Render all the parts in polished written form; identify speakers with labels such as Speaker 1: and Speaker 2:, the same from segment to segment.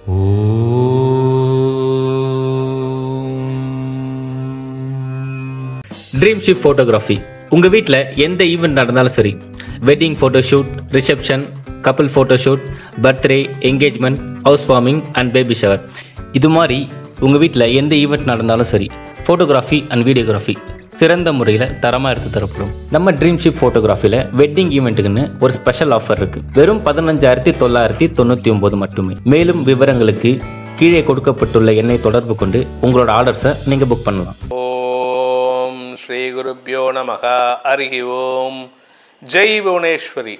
Speaker 1: Dream ship photography. உங்கள் வீட்டில் எந்த ஈவெண்ட் நடந்தாலும் சரி, wedding photoshoot, reception, couple photoshoot, birthday, engagement, house warming and baby shower, இது மாதிரி உங்கள் வீட்டில் எந்த ஈவெண்ட் நடந்தாலும் சரி, ஃபோட்டோகிராஃபி அண்ட் வீடியோகிராஃபி சிறந்த முறையில் தரமாக எடுத்து தரப்படும். நம்ம ட்ரீம் ஷிப் ஃபோட்டோகிராஃபியில் வெட்டிங் ஈவெண்ட்டுக்குன்னு ஒரு ஸ்பெஷல் ஆஃபர் இருக்குது. வெறும் 15,999 மட்டுமே. மேலும் விவரங்களுக்கு கீழே கொடுக்கப்பட்டுள்ள எண்ணை தொடர்பு கொண்டு உங்களோட ஆர்டர்ஸை நீங்கள் புக் பண்ணலாம்.
Speaker 2: ஓம் ஸ்ரீ குருப்யோ நமக. ஹரி ஓம். ஜெய் புவனேஸ்வரி.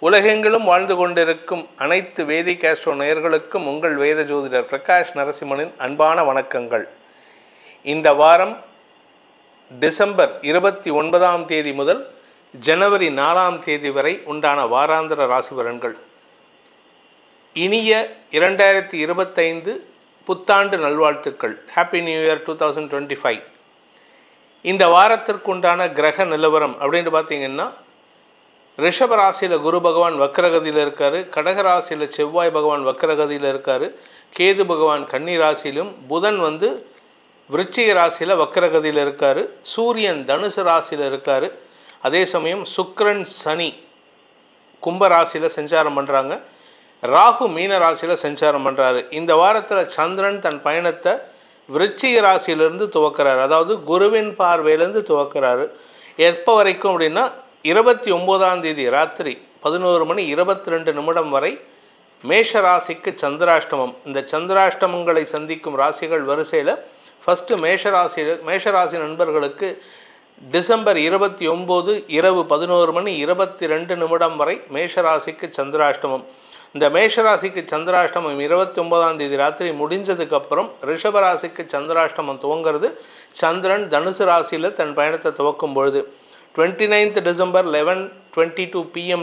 Speaker 2: உலகெங்கிலும் வாழ்ந்து கொண்டிருக்கும் அனைத்து வேதிக் ஆஸ்ட்ரோ நேயர்களுக்கும் உங்கள் வேத ஜோதிடர் பிரகாஷ் நரசிம்மனின் அன்பான வணக்கங்கள். இந்த வாரம் டிசம்பர் 29ஆம் தேதி முதல் ஜனவரி 4ஆம் தேதி வரை உண்டான வாராந்திர ராசி பலன்கள். இனிய 2025 புத்தாண்டு நல்வாழ்த்துக்கள். Happy new year 2025. இந்த வாரத்திற்குண்டான கிரக நிலவரம் அப்படின்னு பார்த்தீங்கன்னா, ரிஷப ராசியில் குரு பகவான் வக்ரகதியில் இருக்கார், கடகராசியில் செவ்வாய் பகவான் வக்ரகதியில் இருக்கார், கேது பகவான் கன்னி ராசியிலும், புதன் விருச்சிக ராசியில் வக்ரகதியில் இருக்கார், சூரியன் தனுசு ராசியில் இருக்கார். அதே சமயம் சுக்கிரன் சனி கும்ப ராசியில் சஞ்சாரம் பண்ணுறாங்க, ராகு மீன ராசியில் சஞ்சாரம் பண்ணுறாரு. இந்த வாரத்தில் சந்திரன் தன் பயணத்தை விருச்சிக ராசியிலிருந்து துவக்கிறார், அதாவது குருவின் பார்வையிலேருந்து துவக்கிறாரு. எப்போ வரைக்கும் அப்படின்னா 29ஆம் தேதி ராத்திரி 11:22 வரை மேஷ ராசிக்கு சந்திராஷ்டமம். இந்த சந்திராஷ்டமங்களை சந்திக்கும் ராசிகள் வரிசையில் ஃபஸ்ட்டு மேஷராசி நண்பர்களுக்கு டிசம்பர் 29 இரவு 11:22 வரை மேஷராசிக்கு சந்திராஷ்டமம். இந்த மேஷராசிக்கு சந்திராஷ்டமம் 29ஆம் தேதி ராத்திரி முடிஞ்சதுக்கப்புறம் ரிஷபராசிக்கு சந்திராஷ்டமம் துவங்கிறது. சந்திரன் தனுசு ராசியில் தன் பயணத்தை துவக்கும் பொழுது 29th டிசம்பர் 11:22 PM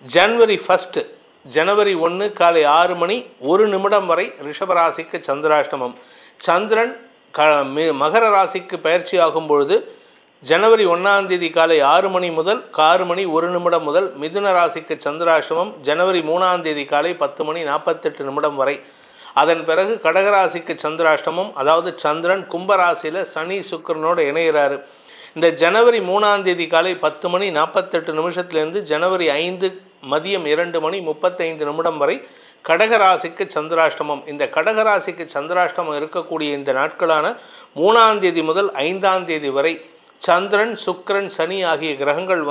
Speaker 2: ஜனவரி 1 ஜனவரி 1 காலை 6:01 வரை ரிஷபராசிக்கு சந்திராஷ்டமம். சந்திரன் மகர ராசிக்கு பயிற்சி ஆகும் பொழுது ஜனவரி 1ஆம் தேதி காலை 6 மணி முதல் 6:01 முதல் மிதுன ராசிக்கு சந்திராஷ்டமம். ஜனவரி 3ஆம் தேதி காலை 10:48 வரை. அதன் பிறகு கடகராசிக்கு சந்திராஷ்டமம், அதாவது சந்திரன் கும்பராசியில் சனி சுக்கிரனோடு இணைகிறாரு. இந்த ஜனவரி 3ஆம் தேதி காலை 10:48 ஜனவரி 5 மதியம் 2:35 வரை கடகராசிக்கு சந்திராஷ்டமம். இந்த கடகராசிக்கு சந்திராஷ்டமம் இருக்கக்கூடிய இந்த நாட்களான 3ஆம் தேதி முதல் 5ஆம் தேதி வரை சந்திரன் சுக்கிரன் சனி ஆகிய கிரகங்கள்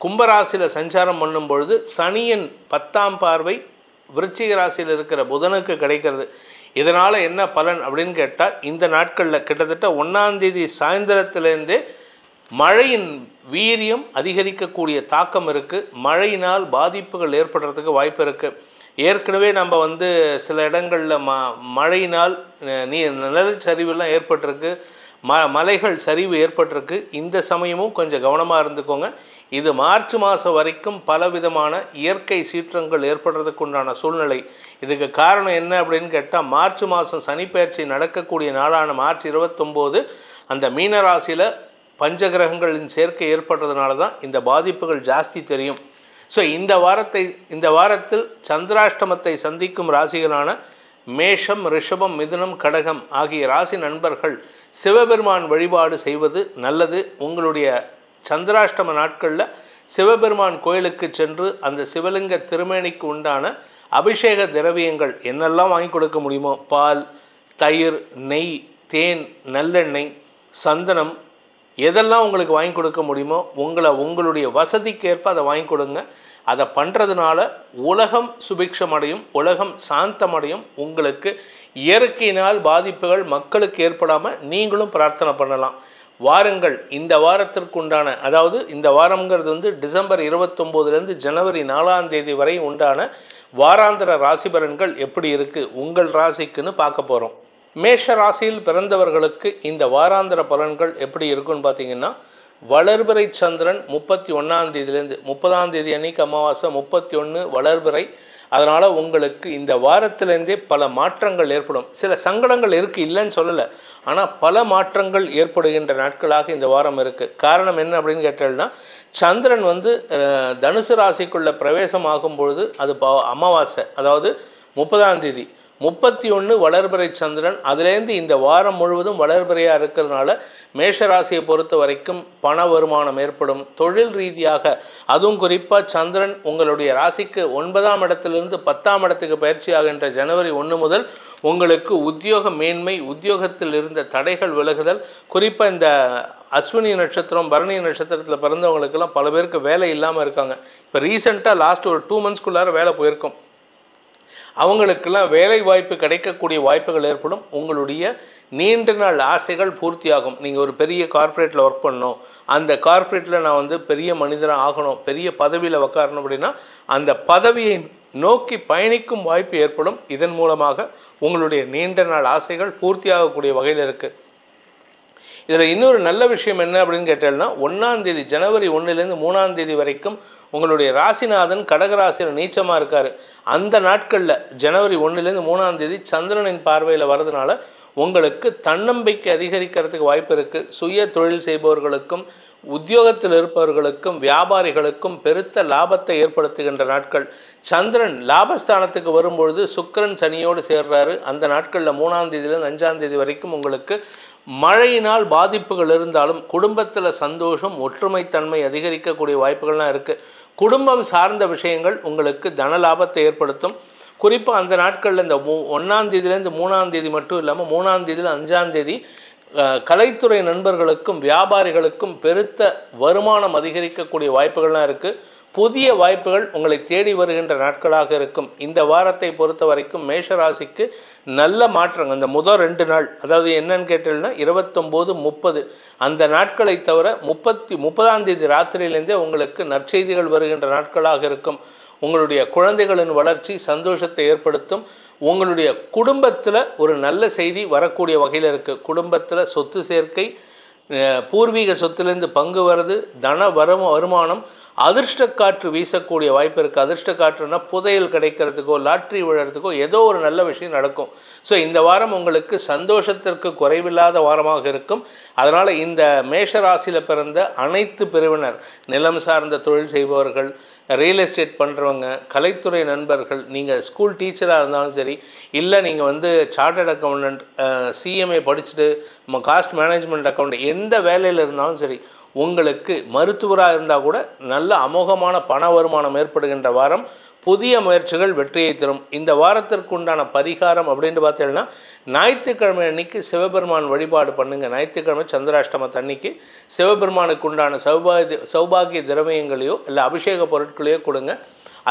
Speaker 2: கும்பராசியில் சஞ்சாரம் பண்ணும் பொழுது சனியின் 10ஆம் பார்வை விருச்சிக ராசியில் இருக்கிற புதனுக்கு கிடைக்கிறது. இதனால் என்ன பலன் அப்படின்னு கேட்டால், இந்த நாட்களில் கிட்டத்தட்ட 1ஆம் தேதி சாயந்தரத்திலேருந்தே மழையின் வீரியம் அதிகரிக்கக்கூடிய தாக்கம் இருக்குது. மழையினால் பாதிப்புகள் ஏற்படுறதுக்கு வாய்ப்பு இருக்குது. ஏற்கனவே நம்ம சில இடங்களில் மழையினால் நிலச்சரிவுலாம் ஏற்பட்டிருக்கு, மலைகள் சரிவு ஏற்பட்டிருக்கு. இந்த சமயமும் கொஞ்சம் கவனமாக இருந்துக்கோங்க. இது மார்ச் மாதம் வரைக்கும் பலவிதமான இயற்கை சீற்றங்கள் ஏற்படுறதுக்கு உண்டான சூழ்நிலை. இதுக்கு காரணம் என்ன அப்படின்னு கேட்டால், மார்ச் மாதம் சனிப்பெயர்ச்சி நடக்கக்கூடிய நாளான மார்ச் 29 அந்த மீனராசியில் பஞ்சகிரகங்களின் சேர்க்கை ஏற்படுறதுனால தான் இந்த பாதிப்புகள் ஜாஸ்தி தெரியும். ஸோ இந்த வாரத்தில் சந்திராஷ்டமத்தை சந்திக்கும் ராசிகளான மேஷம், ரிஷபம், மிதுனம், கடகம் ஆகிய ராசி நண்பர்கள் சிவபெருமான் வழிபாடு செய்வது நல்லது. உங்களுடைய சந்திராஷ்டம நாட்களில் சிவபெருமான் கோயிலுக்கு சென்று அந்த சிவலிங்க திருமேனிக்கு உண்டான அபிஷேக திரவியங்கள் என்னெல்லாம் வாங்கி கொடுக்க முடியுமோ, பால், தயிர், நெய், தேன், நல்லெண்ணெய், சந்தனம், எதெல்லாம் உங்களுக்கு வாங்கி கொடுக்க முடியுமோ உங்களுடைய வசதிக்கேற்ப அதை வாங்கி கொடுங்க. அதை பண்ணுறதுனால உலகம் சுபிக்ஷமடையும், உலகம் சாந்தமடையும். உங்களுக்கு இயற்கையினால் பாதிப்புகள் மக்களுக்கு ஏற்படாமல் நீங்களும் பிரார்த்தனை பண்ணலாம். வாருங்கள், இந்த வாரத்திற்குண்டான, அதாவது இந்த வாரங்கிறது டிசம்பர் 29 ஜனவரி 4ஆம் தேதி வரை உண்டான வாராந்திர ராசி பலன்கள் எப்படி இருக்குது உங்கள் ராசிக்குன்னு பார்க்க போகிறோம். மேஷ ராசியில் பிறந்தவர்களுக்கு இந்த வாராந்திர பலன்கள் எப்படி இருக்குன்னு பார்த்தீங்கன்னா, வளர்பிறை சந்திரன் 31ஆம் தேதியிலேருந்து 30ஆம் தேதி அன்னைக்கு அமாவாசை, 31 வளர்பிறை. அதனால் உங்களுக்கு இந்த வாரத்திலேருந்தே பல மாற்றங்கள் ஏற்படும். சில சங்கடங்கள் இருக்குது, இல்லைன்னு சொல்லலை, ஆனால் பல மாற்றங்கள் ஏற்படுகின்ற நாட்களாக இந்த வாரம் இருக்குது. காரணம் என்ன அப்படின்னு கேட்டோம்னா, சந்திரன் தனுசு ராசிக்குள்ளே பிரவேசமாகும் பொழுது அது அமாவாசை, அதாவது 30ஆம் தேதி 31 வளர்பிறை சந்திரன். அதுலேருந்து இந்த வாரம் முழுவதும் வளர்பிறையாக இருக்கிறதுனால மேஷராசியை பொறுத்த வரைக்கும் பண வருமானம் ஏற்படும். தொழில் ரீதியாக அதுவும் குறிப்பாக சந்திரன் உங்களுடைய ராசிக்கு 9ஆம் இடத்திலிருந்து 10ஆம் இடத்துக்கு பயிற்சி ஆகின்ற ஜனவரி 1 முதல் உங்களுக்கு உத்தியோக மேன்மை, உத்தியோகத்தில் இருந்த தடைகள் விலகுதல். குறிப்பாக இந்த அஸ்வினி நட்சத்திரம், பரணி நட்சத்திரத்தில் பிறந்தவங்களுக்கெல்லாம் பல பேருக்கு வேலை இல்லாமல் இருக்காங்க. இப்போ ரீசெண்டாக லாஸ்ட் ஒரு 2 மந்த்ஸ்க்குள்ளார வேலை போயிருக்கும். அவங்களுக்கெல்லாம் வேலை வாய்ப்பு கிடைக்கக்கூடிய வாய்ப்புகள் ஏற்படும். உங்களுடைய நீண்ட நாள் ஆசைகள் பூர்த்தியாகும். நீங்கள் ஒரு பெரிய கார்ப்பரேட்டில் ஒர்க் பண்ணணும், அந்த கார்ப்பரேட்டில் நான் வந்து பெரிய மனிதனாக ஆகணும், பெரிய பதவியில் உட்காரணும் அப்படின்னா அந்த பதவியை நோக்கி பயணிக்கும் வாய்ப்பு ஏற்படும். இதன் மூலமாக உங்களுடைய நீண்ட நாள் ஆசைகள் பூர்த்தியாகக்கூடிய வகையில் இருக்குது. இதில் இன்னொரு நல்ல விஷயம் என்ன அப்படின்னு கேட்டேன்னா, 1ஆம் தேதி ஜனவரி 1லேருந்து 3ஆம் தேதி வரைக்கும் உங்களுடைய ராசிநாதன் கடகராசியில் நீச்சமாக இருக்கார். அந்த நாட்களில் ஜனவரி 1லேருந்து 3ஆம் தேதி சந்திரனின் பார்வையில் வர்றதுனால உங்களுக்கு தன்னம்பிக்கை அதிகரிக்கிறதுக்கு வாய்ப்பு இருக்குது. சுய தொழில் செய்பவர்களுக்கும் உத்தியோகத்தில் இருப்பவர்களுக்கும் வியாபாரிகளுக்கும் பெருத்த லாபத்தை ஏற்படுத்துகின்ற நாட்கள். சந்திரன் லாபஸ்தானத்துக்கு வரும்பொழுது சுக்கிரன் சனியோடு சேர்றாரு. அந்த நாட்களில் 3ஆம் தேதியிலேருந்து 5ஆம் தேதி வரைக்கும் உங்களுக்கு மழையினால் பாதிப்புகள் இருந்தாலும் குடும்பத்தில் சந்தோஷம், ஒற்றுமைத்தன்மை அதிகரிக்கக்கூடிய வாய்ப்புகள்லாம் இருக்குது. குடும்பம் சார்ந்த விஷயங்கள் உங்களுக்கு தன லாபத்தை ஏற்படுத்தும். குறிப்பாக அந்த நாட்களில் இந்த 1ஆம் தேதியிலேருந்து 3ஆம் தேதி மட்டும் இல்லாமல் 3ஆம் தேதியில் 5ஆம் தேதி கலைத்துறை நண்பர்களுக்கும் வியாபாரிகளுக்கும் பெருத்த வருமானம் அதிகரிக்கக்கூடிய வாய்ப்புகள்லாம் இருக்குது. புதிய வாய்ப்புகள் உங்களை தேடி வருகின்ற நாட்களாக இருக்கும். இந்த வாரத்தை பொறுத்த வரைக்கும் மேஷராசிக்கு நல்ல மாற்றங்கள். இந்த முதல் 2 நாள், அதாவது என்னன்னு கேட்டீங்கன்னா 29, 30 அந்த நாட்களை தவிர 30ஆம் தேதி ராத்திரியிலேருந்தே உங்களுக்கு நற்செய்திகள் வருகின்ற நாட்களாக இருக்கும். உங்களுடைய குழந்தைகளின் வளர்ச்சி சந்தோஷத்தை ஏற்படுத்தும். உங்களுடைய குடும்பத்தில் ஒரு நல்ல செய்தி வரக்கூடிய வகையில் இருக்குது. குடும்பத்தில் சொத்து சேர்க்கை, பூர்வீக சொத்துலேருந்து பங்கு வருது, தன வருமானம், அதிர்ஷ்ட காற்று வீசக்கூடிய வாய்ப்பு இருக்குது. அதிர்ஷ்ட காற்றுனா புதையல் கிடைக்கிறதுக்கோ லாட்ரி விழுறதுக்கோ ஏதோ ஒரு நல்ல விஷயம் நடக்கும். ஸோ இந்த வாரம் உங்களுக்கு சந்தோஷத்திற்கு குறைவில்லாத வாரமாக இருக்கும். அதனால் இந்த மேஷ ராசியில் பிறந்த அனைத்து பிரிவினர், நிலம் சார்ந்த தொழில் செய்பவர்கள், ரியல் எஸ்டேட் பண்ணுறவங்க, கலைத்துறை நண்பர்கள், நீங்கள் ஸ்கூல் டீச்சராக இருந்தாலும் சரி, இல்லை நீங்கள் வந்து சார்ட்டர்ட் அக்கௌண்டன்ட், சிஎம்ஏ படிச்சுட்டு காஸ்ட் மேனேஜ்மெண்ட் அக்கௌண்ட் எந்த வேலையில் இருந்தாலும் சரி, உங்களுக்கு மருத்துவராக இருந்தால் கூட நல்ல அமோகமான பண வருமானம் ஏற்படுகின்ற வாரம். புதிய முயற்சிகள் வெற்றியை தரும். இந்த வாரத்திற்கு உண்டான பரிகாரம் அப்படின்ட்டு பார்த்தீங்கன்னா, ஞாயிற்றுக்கிழமை அன்னைக்கு சிவபெருமான் வழிபாடு பண்ணுங்கள். ஞாயிற்றுக்கிழமை சந்திராஷ்டமத்து அன்னைக்கு சிவபெருமானுக்கு உண்டான சௌபாகிய திரவியங்களையோ இல்லை அபிஷேக பொருட்களையோ கொடுங்க.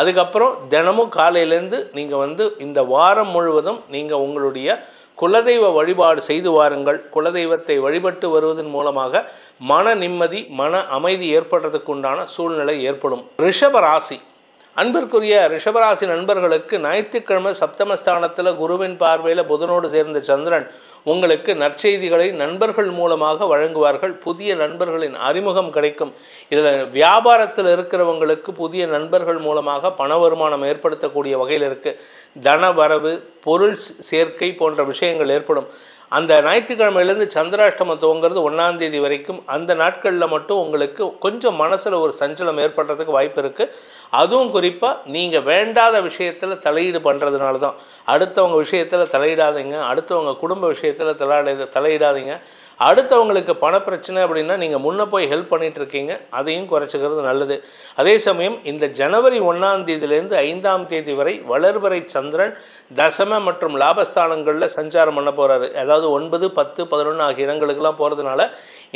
Speaker 2: அதுக்கப்புறம் தினமும் காலையிலேருந்து நீங்கள் வந்து இந்த வாரம் முழுவதும் நீங்கள் உங்களுடைய குலதெய்வ வழிபாடு செய்து வாருங்கள். குலதெய்வத்தை வழிபட்டு வருவதன் மூலமாக மன நிம்மதி, மன அமைதி ஏற்படுறதுக்கு உண்டான சூழ்நிலை ஏற்படும். ரிஷபராசி அன்பிற்குரிய ரிஷபராசி நண்பர்களுக்கு ஞாயிற்றுக்கிழமை சப்தமஸ்தானத்தில் குருவின் பார்வையில் புதனோடு சேர்ந்த சந்திரன் உங்களுக்கு நற்செய்திகளை நண்பர்கள் மூலமாக வழங்குவார்கள். புதிய நண்பர்களின் அறிமுகம் கிடைக்கும். இதில் வியாபாரத்தில் இருக்கிறவங்களுக்கு புதிய நண்பர்கள் மூலமாக பண வருமானம் ஏற்படுத்தக்கூடிய வகையில் இருக்குது. தன வரவு, பொருள் சேர்க்கை போன்ற விஷயங்கள் ஏற்படும். அந்த ஞாயிற்றுக்கிழமையிலேருந்து சந்திராஷ்டமம் துவங்கிறது 1ஆம் தேதி வரைக்கும். அந்த நாட்களில் மட்டும் உங்களுக்கு கொஞ்சம் மனசில் ஒரு சஞ்சலம் ஏற்படுறதுக்கு வாய்ப்பு இருக்குது. அதுவும் குறிப்பாக நீங்கள் வேண்டாத விஷயத்தில் தலையீடு பண்ணுறதுனால தான். அடுத்தவங்க விஷயத்தில் தலையிடாதீங்க, அடுத்தவங்க குடும்ப விஷயத்தில் தலையிடாதீங்க. அடுத்தவங்களுக்கு பணப்பிரச்சனை அப்படின்னா நீங்கள் முன்னே போய் ஹெல்ப் பண்ணிகிட்டு இருக்கீங்க, அதையும் குறைச்சிக்கிறது நல்லது. அதே சமயம் இந்த ஜனவரி 1ஆம் தேதியிலேருந்து 5ஆம் தேதி வரை வளர்பிறை சந்திரன் தசம மற்றும் லாபஸ்தானங்களில் சஞ்சாரம் பண்ண போகிறாரு. அதாவது 9, 10, 11 ஆகிய இடங்களுக்கெல்லாம் போகிறதுனால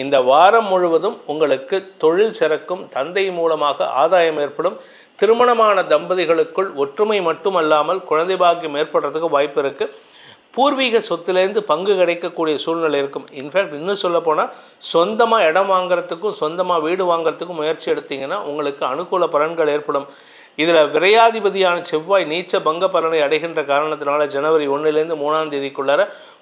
Speaker 2: இந்த வாரம் முழுவதும் உங்களுக்கு தொழில் சிறக்கும். தந்தை மூலமாக ஆதாயம் ஏற்படும். திருமணமான தம்பதிகளுக்குள் ஒற்றுமை மட்டுமல்லாமல் குழந்தை பாக்கியம் ஏற்படுறதுக்கு வாய்ப்பு இருக்குது. பூர்வீக சொத்துலேருந்து பங்கு கிடைக்கக்கூடிய சூழ்நிலை இருக்கும். இன்ஃபேக்ட் இன்னும் சொல்லப்போனால் சொந்தமாக இடம் வாங்கிறதுக்கும் சொந்தமாக வீடு வாங்கிறதுக்கும் முயற்சி எடுத்திங்கன்னா உங்களுக்கு அனுகூல பலன்கள் ஏற்படும். இதில் விரையாதிபதியான செவ்வாய் நீச்ச பங்க பலனை அடைகின்ற காரணத்தினால ஜனவரி 1லேருந்து 3ஆம் தேதிக்குள்ளார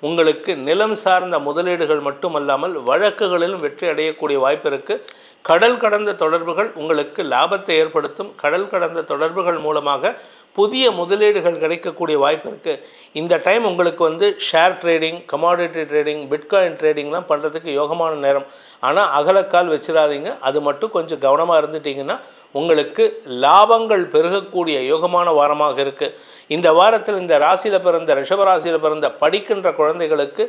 Speaker 2: உங்களுக்கு நிலம் சார்ந்த முதலீடுகள் மட்டுமல்லாமல் வழக்குகளிலும் வெற்றி அடையக்கூடிய வாய்ப்பு இருக்குது. கடல் கடந்த தொடர்புகள் உங்களுக்கு லாபத்தை ஏற்படுத்தும். கடல் கடந்த தொடர்புகள் மூலமாக புதிய முதலீடுகள் கிடைக்கக்கூடிய வாய்ப்பு இருக்குது. இந்த டைம் உங்களுக்கு வந்து share trading, commodity trading, bitcoin ட்ரேடிங்லாம் பண்ணுறதுக்கு யோகமான நேரம். ஆனால் அகலக்கால் வச்சிடாதீங்க. அது மட்டும் கொஞ்சம் கவனமாக இருந்துட்டிங்கன்னா உங்களுக்கு லாபங்கள் பெருகக்கூடிய யோகமான வாரமாக இருக்குது. இந்த வாரத்தில் இந்த ராசியில் பிறந்த ரிஷபராசியில் பிறந்த படிக்கின்ற குழந்தைகளுக்கு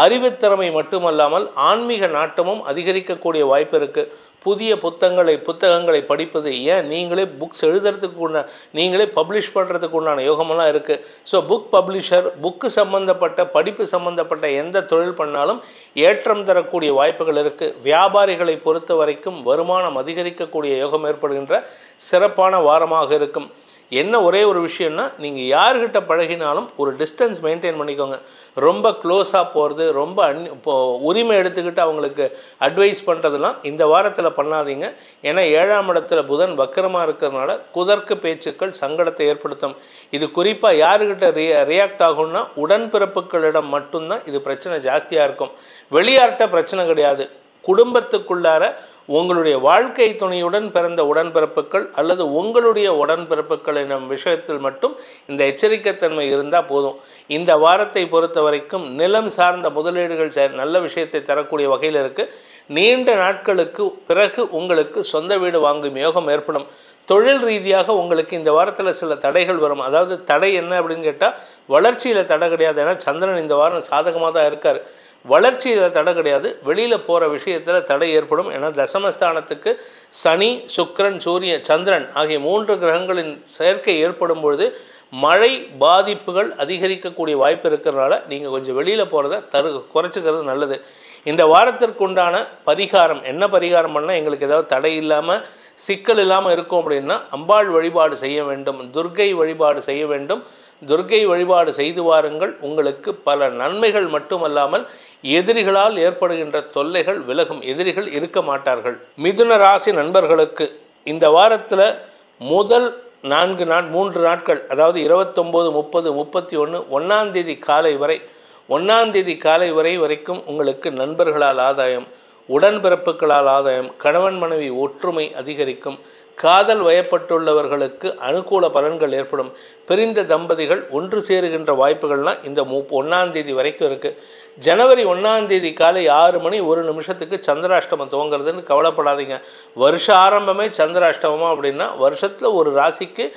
Speaker 2: அறிவுத்திறமை மட்டுமல்லாமல் ஆன்மீக நாட்டமும் அதிகரிக்கக்கூடிய வாய்ப்பு இருக்குது. புதிய புத்தகங்களை படிப்பது, ஏன் நீங்களே புக்ஸ் எழுதுறதுக்கு நீங்களே பப்ளிஷ் பண்ணுறதுக்கு உண்டான யோகமெல்லாம் இருக்குது. ஸோ புக் பப்ளிஷர், புக்கு சம்மந்தப்பட்ட படிப்பு சம்மந்தப்பட்ட எந்த தொழில் பண்ணாலும் ஏற்றம் தரக்கூடிய வாய்ப்புகள் இருக்குது. வியாபாரிகளை பொறுத்த வரைக்கும் வருமானம் அதிகரிக்கக்கூடிய யோகம் ஏற்படுகின்ற சிறப்பான வாரமாக இருக்கும். என்ன ஒரே ஒரு விஷயம்னா, நீங்கள் யார்கிட்ட பழகினாலும் ஒரு டிஸ்டன்ஸ் மெயின்டைன் பண்ணிக்கோங்க. ரொம்ப க்ளோஸாக போகிறது, ரொம்ப உரிமை எடுத்துக்கிட்டு அவங்களுக்கு அட்வைஸ் பண்ணுறதுலாம் இந்த வாரத்தில் பண்ணாதீங்க. ஏன்னா 7ஆம் இடத்துல புதன் வக்கரமாக இருக்கிறதுனால குதர்க்க பேச்சுக்கள் சங்கடத்தை ஏற்படுத்தும். இது குறிப்பாக யாருக்கிட்ட ரியாக்ட் ஆகும்னா உடன்பிறப்புகளிடம் மட்டும்தான் இது பிரச்சனை ஜாஸ்தியாக இருக்கும். வெளியார்கிட்ட பிரச்சனை கிடையாது. குடும்பத்துக்குள்ளார உங்களுடைய வாழ்க்கை துணையுடன் பிறந்த உடன்பிறப்புகள் அல்லது உங்களுடைய உடன்பிறப்புகள் எனும் விஷயத்தில் மட்டும் இந்த எச்சரிக்கைத்தன்மை இருந்தால் போதும். இந்த வாரத்தை பொறுத்த வரைக்கும் நிலம் சார்ந்த முதலீடுகள் நல்ல விஷயத்தை தரக்கூடிய வகையில் இருக்குது. நீண்ட நாட்களுக்கு பிறகு உங்களுக்கு சொந்த வீடு வாங்கும் யோகம் ஏற்படும். தொழில் ரீதியாக உங்களுக்கு இந்த வாரத்தில் சில தடைகள் வரும். அதாவது தடை என்ன அப்படின்னு கேட்டால், வளர்ச்சியில் தடை கிடையாது. ஏன்னா சந்திரன் இந்த வாரம் சாதகமாக தான் இருக்கார். வளர்ச்சியில் தடை கிடையாது. வெளியில் போகிற விஷயத்தில் தடை ஏற்படும். ஏன்னா தசமஸ்தானத்துக்கு சனி, சுக்கிரன், சூரியன், சந்திரன் ஆகிய 3 கிரகங்களின் சேர்க்கை ஏற்படும் பொழுது மழை பாதிப்புகள் அதிகரிக்கக்கூடிய வாய்ப்பு இருக்கிறதுனால நீங்கள் கொஞ்சம் வெளியில் போகிறத குறைச்சிக்கிறது நல்லது. இந்த வாரத்திற்குண்டான பரிகாரம் என்ன பரிகாரம் பண்ணால் எங்களுக்கு ஏதாவது தடை இல்லாமல் சிக்கல் இல்லாமல் இருக்கும் அப்படின்னா, அம்பாள் வழிபாடு செய்ய வேண்டும், துர்க்கை வழிபாடு செய்ய வேண்டும். துர்க்கை வழிபாடு செய்து வாருங்கள். உங்களுக்கு பல நன்மைகள் மட்டுமல்லாமல் எதிரிகளால் ஏற்படுகின்ற தொல்லைகள் விலகும். எதிரிகள் இருக்க மாட்டார்கள். மிதுன ராசி நண்பர்களுக்கு இந்த வாரத்தில் முதல் 3 நாட்கள், அதாவது 29, 30, 31, 1ஆம் தேதி காலை வரை 1ஆம் தேதி காலை வரைக்கும் உங்களுக்கு நண்பர்களால் ஆதாயம், உடன்பிறப்புகளால் ஆதாயம், கணவன் மனைவி ஒற்றுமை அதிகரிக்கும். காதல் வயப்பட்டுள்ளவர்களுக்கு அனுகூல பலன்கள் ஏற்படும். பிரிந்த தம்பதிகள் ஒன்று சேருகின்ற வாய்ப்புகள்லாம் இந்த 1ஆம் தேதி வரைக்கும் இருக்குது. ஜனவரி 1ஆம் தேதி காலை 6 மணி 1 நிமிஷத்துக்கு சந்திராஷ்டமம் துவங்கிறதுன்னு கவலைப்படாதீங்க. வருஷ ஆரம்பமே சந்திராஷ்டமமா அப்படின்னா, வருஷத்தில் ஒரு ராசிக்கு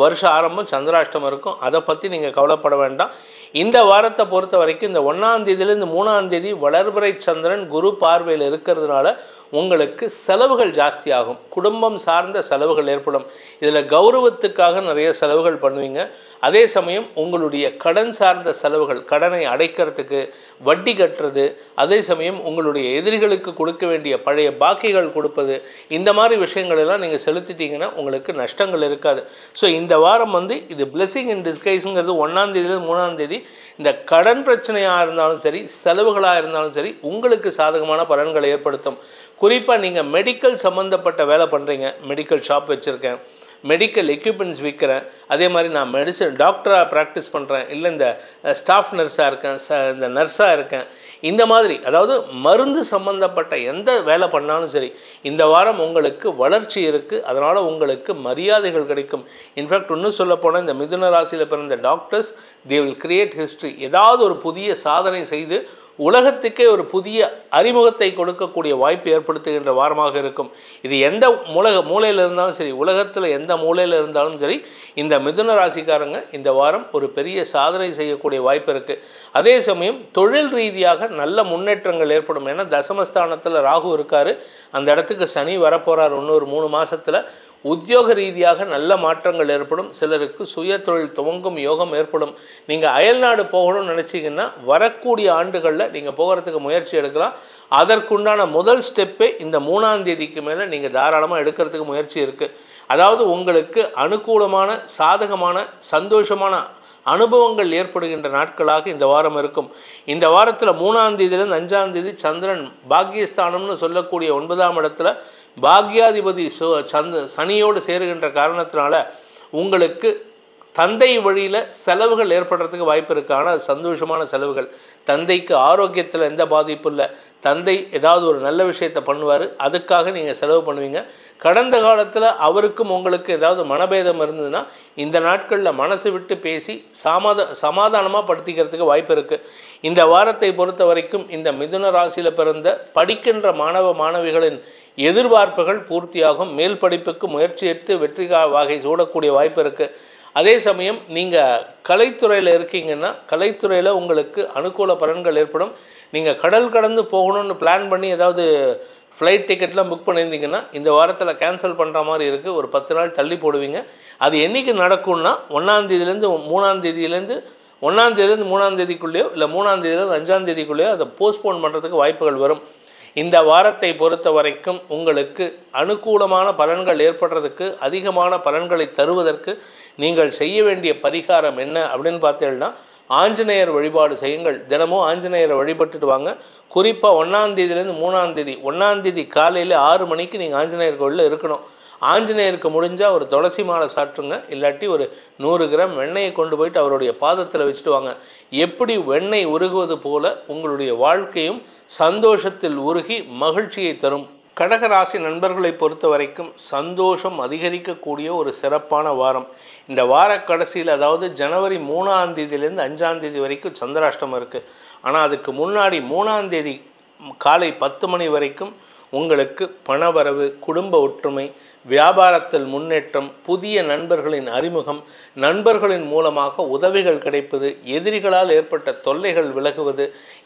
Speaker 2: வருஷ ஆரம்பம் சந்திராஷ்டமம் இருக்கும். அதை பற்றி நீங்கள் கவலைப்பட வேண்டாம். இந்த வாரத்தை பொறுத்த வரைக்கும் இந்த 1ஆம் தேதியிலேருந்து 3ஆம் தேதி வளர்பிறை சந்திரன் குரு பார்வையில் இருக்கிறதுனால உங்களுக்கு செலவுகள் ஜாஸ்தி ஆகும். குடும்பம் சார்ந்த செலவுகள் ஏற்படும். இதில் கௌரவத்துக்காக நிறைய செலவுகள் பண்ணுவீங்க. அதே சமயம் உங்களுடைய கடன் சார்ந்த செலவுகள், கடனை அடைக்கிறதுக்கு வட்டி கட்டுறது, அதே சமயம் உங்களுடைய எதிரிகளுக்கு கொடுக்க வேண்டிய பழைய பாக்கிகள் கொடுப்பது, இந்த மாதிரி விஷயங்கள் எல்லாம் நீங்கள் செலுத்திட்டீங்கன்னா உங்களுக்கு நஷ்டங்கள் இருக்காது. ஸோ இந்த வாரம் இது பிளெஸிங் இன் டிஸ்கைஸுங்கிறது 1ஆம் தேதியிலேருந்து 3ஆம் தேதி இந்த கடன் பிரச்சனையாக இருந்தாலும் சரி, செலவுகளாக இருந்தாலும் சரி, உங்களுக்கு சாதகமான பலன்களை ஏற்படுத்தும். குறிப்பாக நீங்கள் மெடிக்கல் சம்மந்தப்பட்ட வேலை பண்ணுறீங்க, மெடிக்கல் ஷாப் வச்சுருக்கேன், மெடிக்கல் எக்யூப்மெண்ட்ஸ் விற்கிறேன், அதே மாதிரி நான் டாக்டராக ப்ராக்டிஸ் பண்ணுறேன், இல்லை இந்த ஸ்டாஃப் நர்ஸாக இருக்கேன், இந்த நர்ஸாக இருக்கேன், இந்த மாதிரி அதாவது மருந்து சம்மந்தப்பட்ட எந்த வேலை பண்ணாலும் சரி இந்த வாரம் உங்களுக்கு வளர்ச்சி இருக்குது. அதனால் உங்களுக்கு மரியாதைகள் கிடைக்கும். இன்ஃபேக்ட் இன்னும் சொல்லப்போனால் இந்த மிதுன ராசியில் பிறந்த doctors they will create history. ஏதாவது ஒரு புதிய சாதனை செய்து உலகத்துக்கே ஒரு புதிய அறிமுகத்தை கொடுக்கக்கூடிய வாய்ப்பு ஏற்படுத்துகின்ற வாரமாக இருக்கும். இது எந்த மூலையில் இருந்தாலும் சரி, உலகத்தில் எந்த மூலையில் இருந்தாலும் சரி, இந்த மிதுன ராசிக்காரங்க இந்த வாரம் ஒரு பெரிய சாதனை செய்யக்கூடிய வாய்ப்பு இருக்குது. அதே சமயம் தொழில் ரீதியாக நல்ல முன்னேற்றங்கள் ஏற்படும். ஏன்னா தசமஸ்தானத்தில் ராகு இருக்கார், அந்த இடத்துக்கு சனி வரப்போகிறார். இன்னொரு 3 மாதத்தில் உத்தியோக ரீதியாக நல்ல மாற்றங்கள் ஏற்படும். சிலருக்கு சுய தொழில் துவங்கும் யோகம் ஏற்படும். நீங்கள் அயல்நாடு போகணும்னு நினச்சிங்கன்னா வரக்கூடிய ஆண்டுகளில் நீங்கள் போகிறதுக்கு முயற்சி எடுக்கலாம். அதற்குண்டான முதல் ஸ்டெப்பே இந்த 3ஆம் தேதிக்கு மேலே நீங்கள் தாராளமாக எடுக்கிறதுக்கு முயற்சி இருக்குது. அதாவது உங்களுக்கு அனுகூலமான, சாதகமான, சந்தோஷமான அனுபவங்கள் ஏற்படுகின்ற நாட்களாக இந்த வாரம் இருக்கும். இந்த வாரத்தில் 3ஆம் தேதியிலேருந்து 5ஆம் தேதி சந்திரன் பாக்கியஸ்தானம்னு சொல்லக்கூடிய 9ஆம் இடத்துல பாக்யாதிபதி சனியோடு சேருகின்ற காரணத்தினால உங்களுக்கு தந்தை வழியில் செலவுகள் ஏற்படுறதுக்கு வாய்ப்பு இருக்குது. ஆனால் சந்தோஷமான செலவுகள். தந்தைக்கு ஆரோக்கியத்தில் எந்த பாதிப்பும் இல்லை. தந்தை ஏதாவது ஒரு நல்ல விஷயத்தை பண்ணுவார், அதுக்காக நீங்கள் செலவு பண்ணுவீங்க. கடந்த காலத்தில் அவருக்கும் உங்களுக்கு ஏதாவது மனபேதம் இருந்ததுன்னா இந்த நாட்களில் மனசு விட்டு பேசி சமாதானமாக படுத்திக்கிறதுக்கு வாய்ப்பு இருக்குது. இந்த வாரத்தை பொறுத்த வரைக்கும் இந்த மிதுன ராசியில் பிறந்த படிக்கின்ற மாணவ மாணவிகளின் எதிர்பார்ப்புகள் பூர்த்தியாகும். மேல் படிப்புக்கு முயற்சி எடுத்து வெற்றி வாகை சூடக்கூடிய வாய்ப்பு இருக்குது. அதே சமயம் நீங்கள் கலைத்துறையில் இருக்கீங்கன்னா கலைத்துறையில் உங்களுக்கு அனுகூல பலன்கள் ஏற்படும். நீங்கள் கடல் கடந்து போகணும்னு பிளான் பண்ணி ஏதாவது ஃப்ளைட் டிக்கெட்லாம் புக் பண்ணியிருந்தீங்கன்னா இந்த வாரத்தில் கேன்சல் பண்ணுற மாதிரி இருக்குது. ஒரு 10 நாள் தள்ளி போடுவீங்க. அது என்றைக்கு நடக்கும்னா 1ஆம் தேதியிலேருந்து 3ஆம் தேதியிலேருந்து 1ஆம் தேதியிலேருந்து 3ஆம் தேதிக்குள்ளேயோ இல்லை 3ஆம் தேதியிலேருந்து 5ஆம் தேதிக்குள்ளேயோ அதை போஸ்ட்போன் பண்ணுறதுக்கு வாய்ப்புகள் வரும். இந்த வாரத்தை பொறுத்த வரைக்கும் உங்களுக்கு அனுகூலமான பலன்கள் ஏற்படுறதுக்கு, அதிகமான பலன்களை தருவதற்கு நீங்கள் செய்ய வேண்டிய பரிகாரம் என்ன அப்படின்னு பார்த்தீங்கன்னா, ஆஞ்சநேயர் வழிபாடு செய்யுங்கள். தினமும் ஆஞ்சநேயரை வழிபட்டுட்டு வாங்க. குறிப்பாக 1ஆம் தேதியிலேருந்து 3ஆம் தேதி, 1ஆம் தேதி காலையில் 6 மணிக்கு நீங்கள் ஆஞ்சநேயர் கோயிலில் இருக்கணும். ஆஞ்சநேயருக்கு முடிஞ்சால் ஒரு துளசி மாலை சாப்பிட்ருங்க. இல்லாட்டி ஒரு 100 கிராம் வெண்ணெயை கொண்டு போயிட்டு அவருடைய பாதத்தில் வச்சுட்டு வாங்க. எப்படி வெண்ணெய் உருகுவது போல உங்களுடைய வாழ்க்கையும் சந்தோஷத்தில் உருகி மகிழ்ச்சியை தரும். கடகராசி நண்பர்களை பொறுத்த வரைக்கும் சந்தோஷம் அதிகரிக்கக்கூடிய ஒரு சிறப்பான வாரம். இந்த வார கடைசியில், அதாவது ஜனவரி 3ஆம் தேதியிலேருந்து 5ஆம் தேதி வரைக்கும் சந்திராஷ்டமம் இருக்குது. ஆனால் அதுக்கு முன்னாடி 3ஆம் தேதி காலை 10 மணி வரைக்கும் உங்களுக்கு பணவரவு, குடும்ப ஒற்றுமை, வியாபாரத்தில் முன்னேற்றம், புதிய நண்பர்களின் அறிமுகம், நண்பர்களின் மூலமாக உதவிகள் கிடைப்பது, எதிரிகளால் ஏற்பட்ட தொல்லைகள் விலகுவது,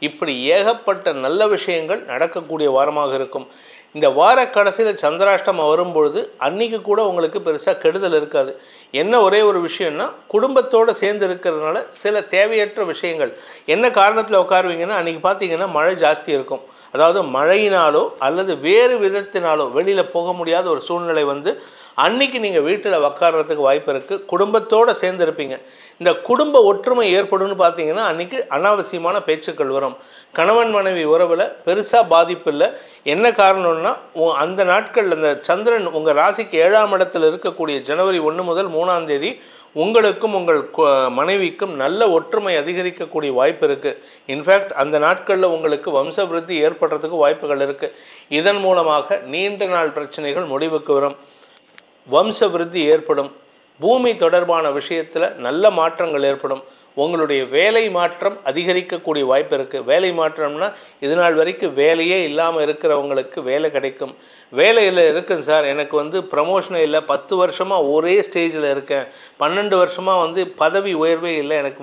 Speaker 2: இப்படி ஏகப்பட்ட நல்ல விஷயங்கள் நடக்கக்கூடிய வாரமாக இருக்கும். இந்த வார கடைசியில் சந்திராஷ்டமம் வரும்பொழுது அன்றைக்கி கூட உங்களுக்கு பெருசாக கெடுதல் இருக்காது. என்ன ஒரே ஒரு விஷயம்னா, குடும்பத்தோடு சேர்ந்து இருக்கிறதுனால சில தேவையற்ற விஷயங்கள், என்ன காரணத்தில் உட்காருவீங்கன்னா, அன்றைக்கி பார்த்தீங்கன்னா மழை ஜாஸ்தி இருக்கும். அதாவது மழையினாலோ அல்லது வேறு விதத்தினாலோ வெளியில் போக முடியாத ஒரு சூழ்நிலை வந்து அன்றைக்கி நீங்கள் வீட்டில் உட்கார்றதுக்கு வாய்ப்பு இருக்குது. குடும்பத்தோடு சேர்ந்து இருப்பீங்க. இந்த குடும்ப ஒற்றுமை ஏற்படும்னு பார்த்தீங்கன்னா அன்றைக்கி அனாவசியமான பேச்சுக்கள் வரும். கணவன் மனைவி உறவில் பெருசாக பாதிப்பு இல்லை. என்ன காரணம்னா, அந்த நாட்கள் அந்த சந்திரன் உங்கள் ராசிக்கு 7ஆம் இடத்தில் இருக்கக்கூடிய ஜனவரி 1 முதல் 3ஆம் தேதி உங்களுக்கும் உங்கள் மனைவிக்கும் நல்ல ஒற்றுமை அதிகரிக்கக்கூடிய வாய்ப்பு இருக்குது. இன்ஃபேக்ட் அந்த நாட்களில் உங்களுக்கு வம்ச விருத்தி ஏற்படுறதுக்கு வாய்ப்புகள் இருக்குது. இதன் மூலமாக நீண்ட நாள் பிரச்சனைகள் முடிவுக்கு வரும். வம்ச விருத்தி ஏற்படும். பூமி தொடர்பான விஷயத்தில் நல்ல மாற்றங்கள் ஏற்படும். உங்களுடைய வேலை மாற்றம் அதிகரிக்கக்கூடிய வாய்ப்பு இருக்குது. வேலை மாற்றம்னா, இது நாள் வரைக்கும் வேலையே இல்லாமல் இருக்கிறவங்களுக்கு வேலை கிடைக்கும். வேலையில் இருக்குங்க சார், எனக்கு வந்து ப்ரமோஷனே இல்லை, 10 வருஷமாக ஒரே ஸ்டேஜில் இருக்கேன், 12 வருஷமாக வந்து பதவி உயர்வே இல்லை, எனக்கு